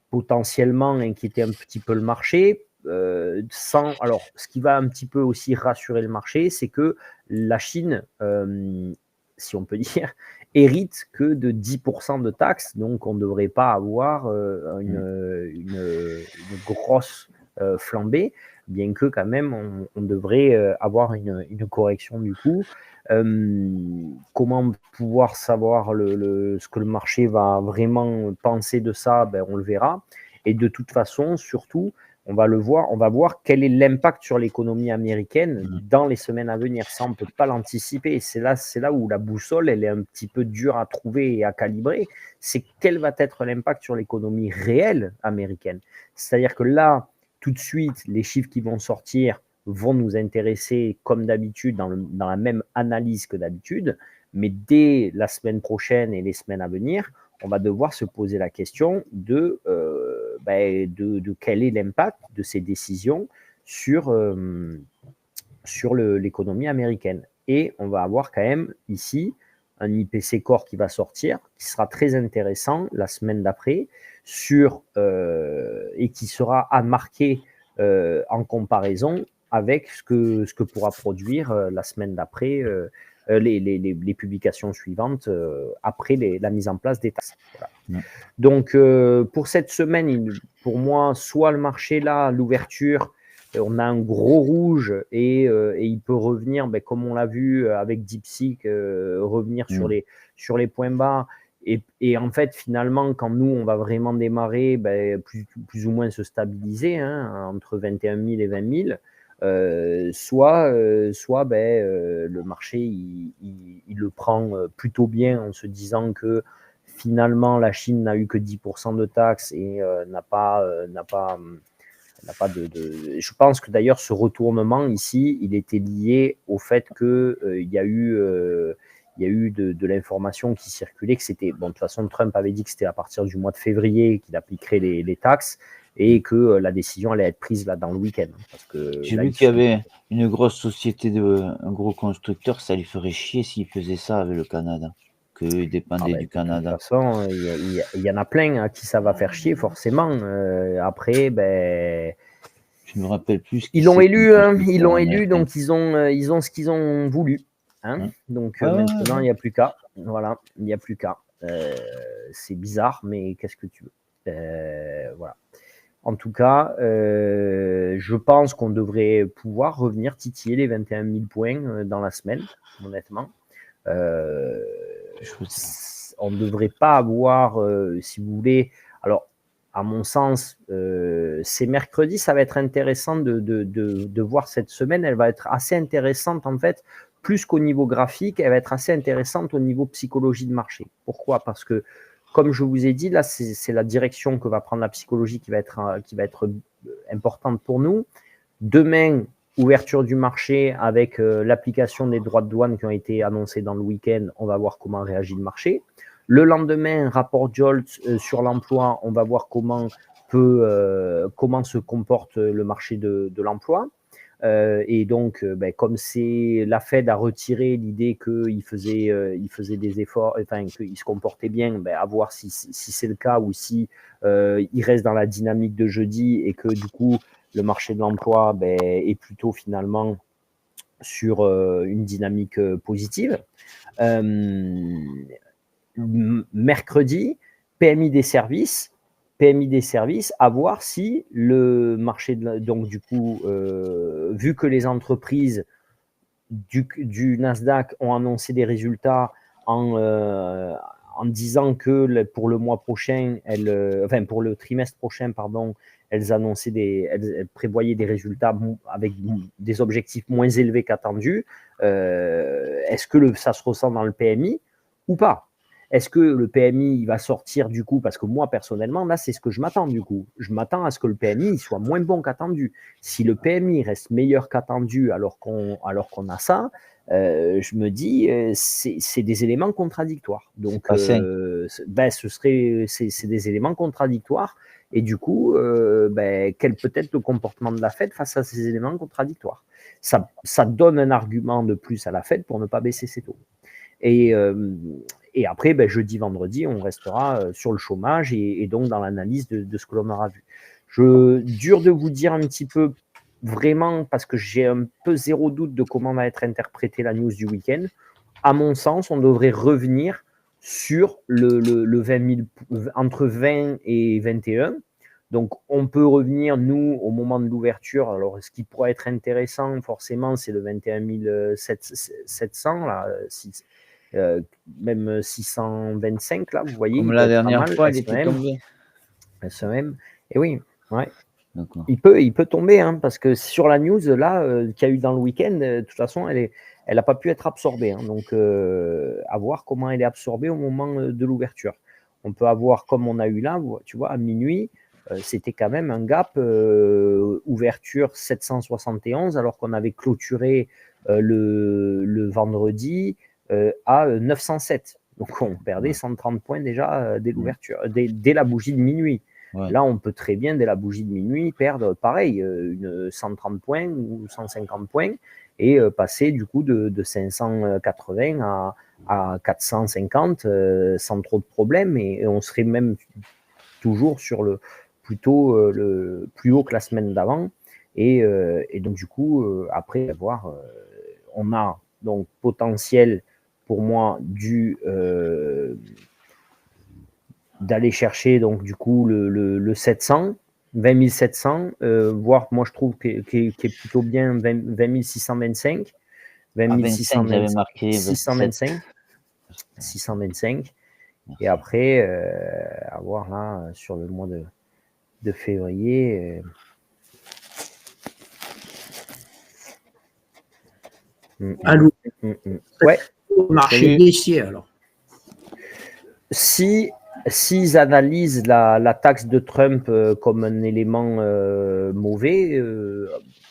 potentiellement inquiéter un petit peu le marché. Alors, ce qui va un petit peu aussi rassurer le marché, c'est que la Chine, si on peut dire, hérite que de 10% de taxes, donc on ne devrait pas avoir une grosse flambée, bien que quand même on devrait avoir une correction du coup. Comment pouvoir savoir ce que le marché va vraiment penser de ça? On le verra. Et de toute façon, surtout, on va voir quel est l'impact sur l'économie américaine dans les semaines à venir. Ça, on ne peut pas l'anticiper. C'est là où la boussole, elle est un petit peu dure à trouver et à calibrer. C'est quel va être l'impact sur l'économie réelle américaine. C'est-à-dire que là, tout de suite, les chiffres qui vont sortir vont nous intéresser comme d'habitude, dans la même analyse que d'habitude, mais dès la semaine prochaine et les semaines à venir, on va devoir se poser la question de quel est l'impact de ces décisions sur l'économie américaine. Et on va avoir quand même ici un IPC Core qui va sortir, qui sera très intéressant la semaine d'après, et qui sera à marquer en comparaison avec ce que pourra produire la semaine d'après, les publications suivantes après la mise en place des taxes. Voilà. Donc, pour cette semaine, pour moi, soit le marché là, l'ouverture, on a un gros rouge et il peut revenir, comme on l'a vu avec DeepSeek, revenir sur les points bas. Et en fait, finalement, quand nous, on va vraiment démarrer, plus ou moins se stabiliser entre 21 000 et 20 000, soit le marché, il le prend plutôt bien en se disant que finalement, la Chine n'a eu que 10% de taxes et n'a pas de. Je pense que d'ailleurs, ce retournement ici, il était lié au fait qu'il y a eu de l'information qui circulait, que c'était. Bon, de toute façon, Trump avait dit que c'était à partir du mois de février qu'il appliquerait les taxes et que la décision allait être prise là dans le week-end. J'ai vu qu'il y avait une grosse société, un gros constructeur, ça lui ferait chier s'il faisait ça avec le Canada. Qu'ils dépendaient du Canada. De toute façon, il y en a plein à qui ça va faire chier, forcément. Après, je me rappelle plus. Ils l'ont élu, donc ils ont ce qu'ils ont voulu. Donc maintenant, il n'y a plus qu'à. Voilà, il n'y a plus qu'à. C'est bizarre, mais qu'est-ce que tu veux. Voilà. En tout cas, je pense qu'on devrait pouvoir revenir titiller les 21 000 points dans la semaine, honnêtement. On ne devrait pas avoir, si vous voulez, alors à mon sens, c'est mercredi, ça va être intéressant de voir cette semaine, elle va être assez intéressante en fait, plus qu'au niveau graphique, elle va être assez intéressante au niveau psychologie de marché. Pourquoi ? Parce que, comme je vous ai dit, là, c'est la direction que va prendre la psychologie qui va être importante pour nous. Demain, ouverture du marché avec l'application des droits de douane qui ont été annoncés dans le week-end, on va voir comment réagit le marché. Le lendemain, rapport Jolt sur l'emploi, on va voir comment se comporte le marché de l'emploi. Et donc, comme c'est la Fed a retiré l'idée qu'il faisait des efforts, enfin qu'il se comportait bien, à voir si c'est le cas ou si il reste dans la dynamique de jeudi et que du coup le marché de l'emploi est plutôt finalement sur une dynamique positive. Mercredi, PMI des services, à voir si le marché, donc du coup, vu que les entreprises du Nasdaq ont annoncé des résultats en disant que pour le mois prochain, pour le trimestre prochain, pardon, elles prévoyaient des résultats avec des objectifs moins élevés qu'attendus. Est-ce que ça se ressent dans le PMI ou pas ? Est-ce que le PMI il va sortir du coup ? Parce que moi, personnellement, là, c'est ce que je m'attends du coup. Je m'attends à ce que le PMI soit moins bon qu'attendu. Si le PMI reste meilleur qu'attendu alors qu'on a ça, je me dis, c'est des éléments contradictoires. Donc, c'est des éléments contradictoires. Et du coup, quel peut être le comportement de la Fed face à ces éléments contradictoires ? Ça donne un argument de plus à la Fed pour ne pas baisser ses taux. Et après, jeudi, vendredi, on restera sur le chômage et donc dans l'analyse de ce que l'on aura vu. Dur de vous dire un petit peu vraiment, parce que j'ai un peu zéro doute de comment va être interprétée la news du week-end. À mon sens, on devrait revenir sur le 20 000, entre 20 et 21. Donc, on peut revenir, nous, au moment de l'ouverture. Alors, ce qui pourrait être intéressant, forcément, c'est le 21 700, là, même 625, là, vous voyez. Comme la dernière fois, il était tombé. SEM, et oui, ouais. Il peut tomber, parce que sur la news, là, qu'il y a eu dans le week-end, de toute façon, elle n'a pas pu être absorbée. Donc, à voir comment elle est absorbée au moment de l'ouverture. On peut avoir, comme on a eu là, tu vois, à minuit, c'était quand même un gap ouverture 771, alors qu'on avait clôturé le vendredi à 907. Donc, on perdait 130 points déjà dès l'ouverture, dès la bougie de minuit. Ouais. Là, on peut très bien, dès la bougie de minuit, perdre pareil, une 130 points ou 150 points et passer du coup de 580 à 450 sans trop de problèmes et on serait même toujours sur plutôt le plus haut que la semaine d'avant. Et donc du coup, après avoir, on a donc potentiel pour moi d'aller chercher donc du coup le 700, 20 700, voire moi je trouve qui est plutôt bien 20 625, À 20 25, j'avais marqué 27. 625, 625. Et Merci. après, à voir là sur le mois de février. Allô, Ouais. au marché Salut. baissier alors. S'ils analysent la taxe de Trump comme un élément mauvais,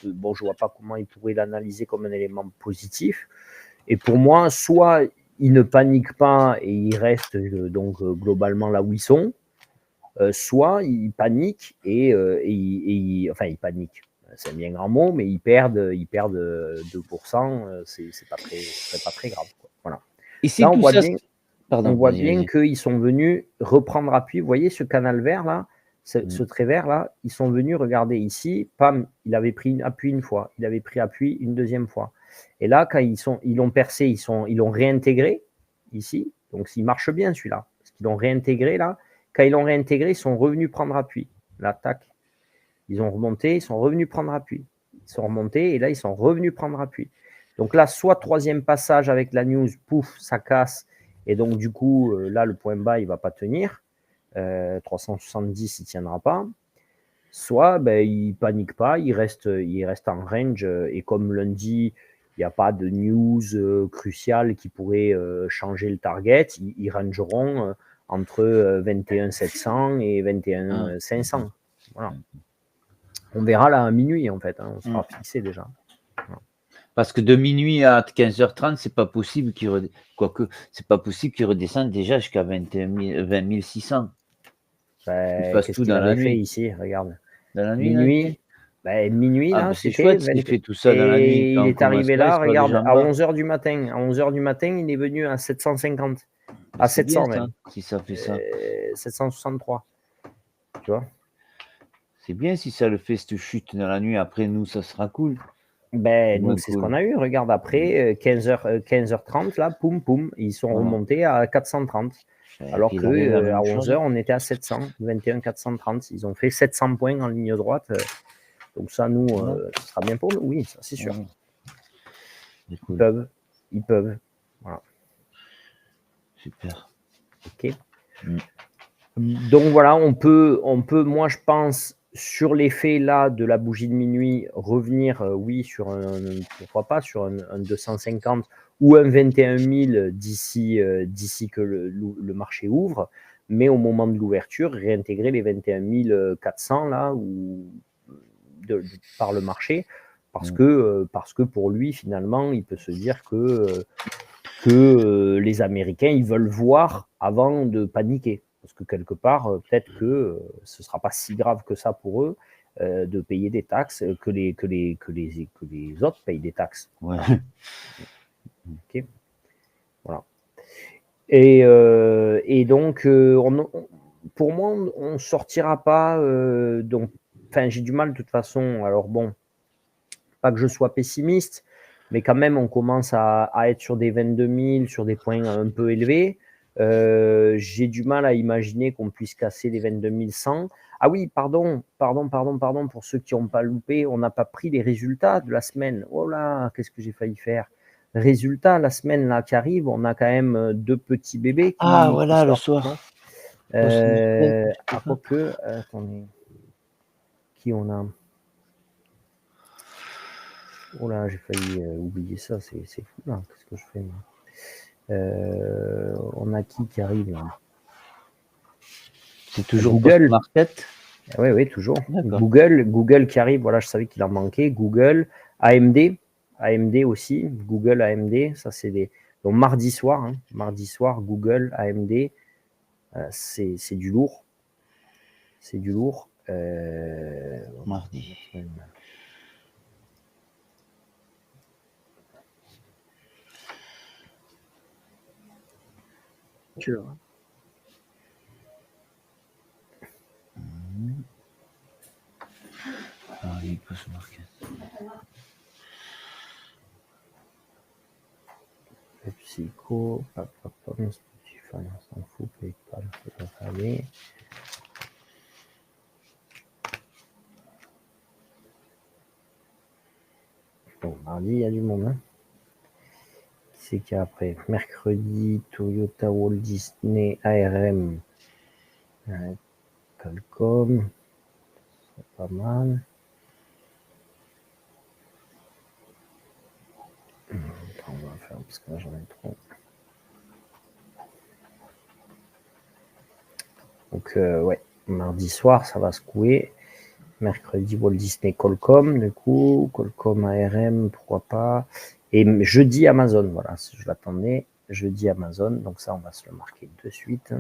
bon, je vois pas comment ils pourraient l'analyser comme un élément positif. Et pour moi, soit ils ne paniquent pas et ils restent donc globalement là où ils sont, soit ils paniquent enfin ils paniquent. C'est un bien grand mot, mais ils perdent 2%. C'est pas très grave, quoi. Voilà. Ici, Là, on tout voit ça. bien. On Pardon, voit vas-y, bien vas-y. qu'ils sont venus reprendre appui. Vous voyez ce canal vert là, Mm. ce trait vert là, ils sont venus, regardez ici, pam, il avait pris appui une fois, il avait pris appui une deuxième fois. Et là, quand ils l'ont percé, ils l'ont réintégré ici. Donc s'il marche bien celui-là, parce qu'ils l'ont réintégré là. Quand ils l'ont réintégré, ils sont revenus prendre appui. Là, tac. Ils ont remonté, ils sont revenus prendre appui. Ils sont remontés et là, ils sont revenus prendre appui. Donc là, soit troisième passage avec la news, pouf, ça casse. Et donc, du coup, là, le point bas, il ne va pas tenir. 370, il ne tiendra pas. Soit ben, il ne panique pas, il reste en range. Et comme lundi, il n'y a pas de news cruciale qui pourrait changer le target, ils rangeront entre 21 700 et 21 500. Voilà. On verra là à minuit, en fait. Hein, on sera fixé déjà. Voilà. Parce que de minuit à 15h30, c'est pas possible quoique c'est pas possible qu'il redescende déjà jusqu'à 20 600. Il passe Qu'est-ce tout qu'il dans la avait fait nuit. ici? Regarde. Dans la nuit, là, il fait. Minuit, Ah, là, ben c'est c'était chouette s'il 20... fait tout ça dans la nuit. Et Quand il on est commence arrivé pas, il là, se lève les regarde, jambes à bas. 11h du matin. À 11h du matin, il est venu à 750. Ben, À c'est bien 700 ça, même. si ça fait ça. 763. Tu vois? C'est bien si ça le fait cette chute dans la nuit. Après, nous, ça sera cool. Nous, Moins c'est ce cool. qu'on a eu. Regarde, après, 15h30, là, poum, poum, ils sont remontés à 430. Alors Il arrive la qu'à même 11h, chose. on était à 700, 21 430. Ils ont fait 700 points en ligne droite. Donc ça, nous, ce sera bien pour nous. Oui, ça, c'est sûr. C'est Ils cool. peuvent. Ils peuvent. Voilà. Super. OK. Donc voilà, on peut, moi je pense, sur l'effet là de la bougie de minuit, revenir, oui, sur pourquoi pas, sur un 250 ou un 21 000 d'ici que le marché ouvre, mais au moment de l'ouverture, réintégrer les 21 400 là, par le marché, parce que pour lui, finalement, il peut se dire que les Américains, ils veulent voir avant de paniquer. Parce que quelque part, peut-être que ce ne sera pas si grave que ça pour eux de payer des taxes, que les autres payent des taxes. Ouais. Okay. Voilà. Et donc, pour moi, on ne sortira pas. Donc, j'ai du mal de toute façon. Alors bon, pas que je sois pessimiste, mais quand même, on commence à être sur des 22 000, sur des points un peu élevés. J'ai du mal à imaginer qu'on puisse casser les 22 100. Ah oui, pardon, pour ceux qui n'ont pas loupé, on n'a pas pris les résultats de la semaine. Oh là, qu'est-ce que j'ai failli faire? Résultats, la semaine là qui arrive, on a quand même deux petits bébés qui Voilà, le sortent. soir. Quoique, attendez, qui on a? Oh là, j'ai failli oublier ça, c'est fou là, qu'est-ce que je fais moi? On a qui arrive là? C'est toujours Google. Post-Market. Oui, toujours. Google qui arrive, voilà, je savais qu'il en manquait. Google, AMD aussi, Google, AMD, ça c'est des. Donc mardi soir, Google, AMD, c'est du lourd. C'est du lourd. Mardi. lecture. Ah, il peut se marquer. PepsiCo, Spotify, on s'en fout, PayPal, ça va aller. Bon, mardi, il y a du monde. Hein. C'est qu'il y a après mercredi, Toyota, Walt Disney, ARM, Qualcomm, c'est pas mal. Attends, on va faire parce que là j'en ai trop. Donc ouais, mardi soir ça va secouer. Mercredi Walt Disney, Qualcomm, du coup, Qualcomm, ARM, pourquoi pas. Et jeudi Amazon, voilà, je l'attendais. Jeudi Amazon, donc ça on va se le marquer de suite.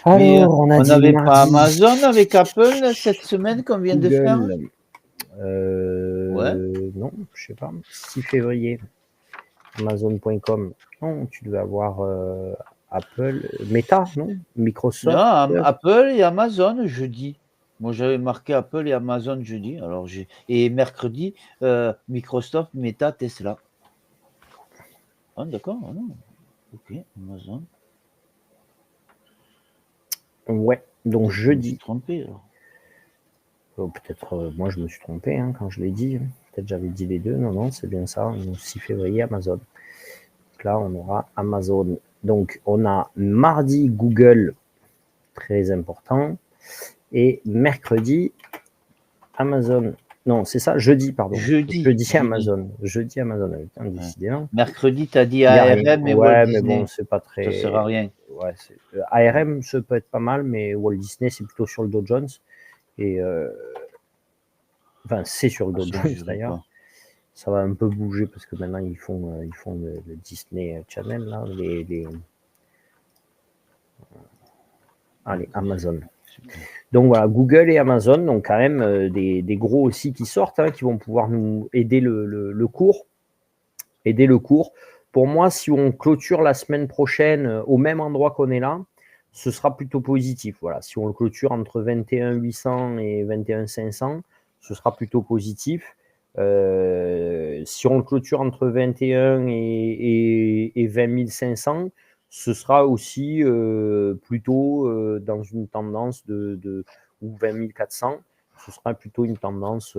Alors, on a dit n'avait mardi, pas Amazon avec Apple cette semaine qu'on vient de faire. Ouais. Non, je sais pas. 6 février, Amazon.com. Non, tu devais avoir Apple, Meta, non? Microsoft. Non, Apple et Amazon jeudi. Moi, j'avais marqué Apple et Amazon jeudi. Alors, et mercredi, Microsoft, Meta, Tesla. Ah, d'accord. Ah, non. Ok, Amazon. Ouais, donc jeudi. Je me suis trompé alors. Peut-être moi je me suis trompé hein, quand je l'ai dit. Peut-être j'avais dit les deux. Non, non, c'est bien ça. 6 février, Amazon. Donc là, on aura Amazon. Donc, on a mardi Google, très important. Et mercredi, Amazon. Non, c'est ça, jeudi, pardon. Jeudi Amazon. Jeudi Amazon. Putain, décidément. Mercredi, tu as dit ARM et Walt Disney. Ouais, mais bon, c'est pas très. Ça sert à rien. Ouais, ARM, ça peut être pas mal, mais Walt Disney, c'est plutôt sur le Dow Jones. Et enfin, c'est sur le Dow Jones d'ailleurs. Ça va un peu bouger parce que maintenant ils font le Disney Channel là, allez, Amazon. Donc voilà, Google et Amazon, donc quand même des gros aussi qui sortent, hein, qui vont pouvoir nous aider le cours. Aider le cours. Pour moi, si on clôture la semaine prochaine au même endroit qu'on est là, ce sera plutôt positif. Voilà, si on le clôture entre 21 800 et 21 500, ce sera plutôt positif. Si on le clôture entre 21 et 20 500, ce sera aussi plutôt dans une tendance ou 20 400, ce sera plutôt une tendance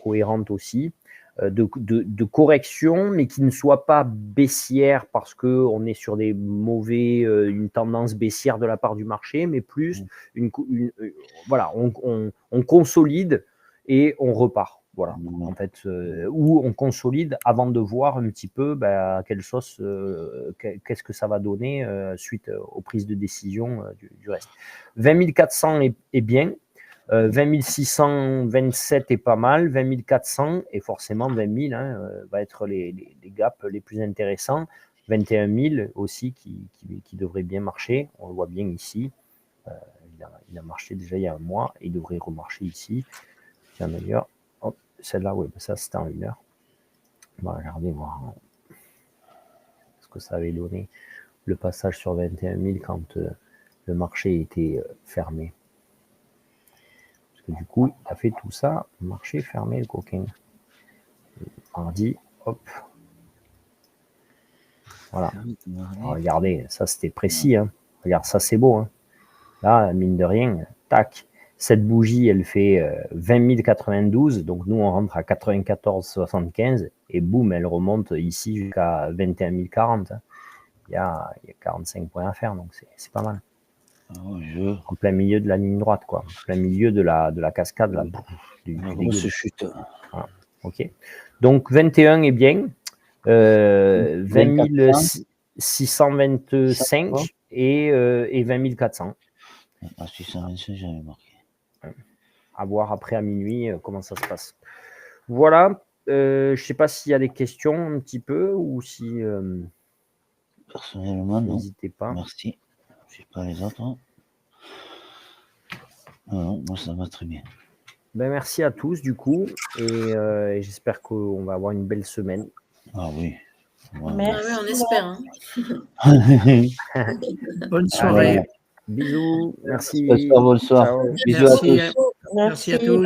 cohérente aussi. De correction, mais qui ne soit pas baissière parce qu'on est sur une tendance baissière de la part du marché, mais plus voilà, on consolide et on repart. Voilà, en fait, ou on consolide avant de voir un petit peu quelle sauce, qu'est-ce que ça va donner suite aux prises de décision du reste. 20 400 est bien. 20 627 est pas mal, 20 400 et forcément 20 000 va être les gaps les plus intéressants. 21 000 aussi qui devrait bien marcher, on le voit bien ici. Il a marché déjà il y a un mois, et il devrait remarcher ici. Tiens d'ailleurs, celle-là, oui, ça c'était en 1 heure. On va regarder, voir ce que ça avait donné le passage sur 21 000 quand le marché était fermé. Du coup, il a fait tout ça, marché fermé, le coquin. Mardi, hop. Voilà. Alors, regardez, ça c'était précis. Hein. Regarde, ça c'est beau. Hein. Là, mine de rien, tac. Cette bougie, elle fait 20 092. Donc nous, on rentre à 94,75. Et boum, elle remonte ici jusqu'à 21 040. Hein. Il y a 45 points à faire, donc c'est pas mal. En plein milieu de la ligne droite, quoi. En plein milieu de la cascade, là. Du grosse chute. Voilà. Ok. Donc 21 est bien. 20 625 et 20 400. À 625, j'avais marqué. À voir après à minuit comment ça se passe. Voilà. Je ne sais pas s'il y a des questions un petit peu ou si. Personnellement, non. N'hésitez pas. Merci. Je ne sais pas les autres. Hein. Non, moi ça va très bien. Ben, merci à tous du coup et j'espère qu'on va avoir une belle semaine. Ah oui. Voilà. Ah ouais, on espère. Bonne soirée. Bisous. Merci. Bonsoir. Ciao. Bisous à Merci. tous. Merci à tous.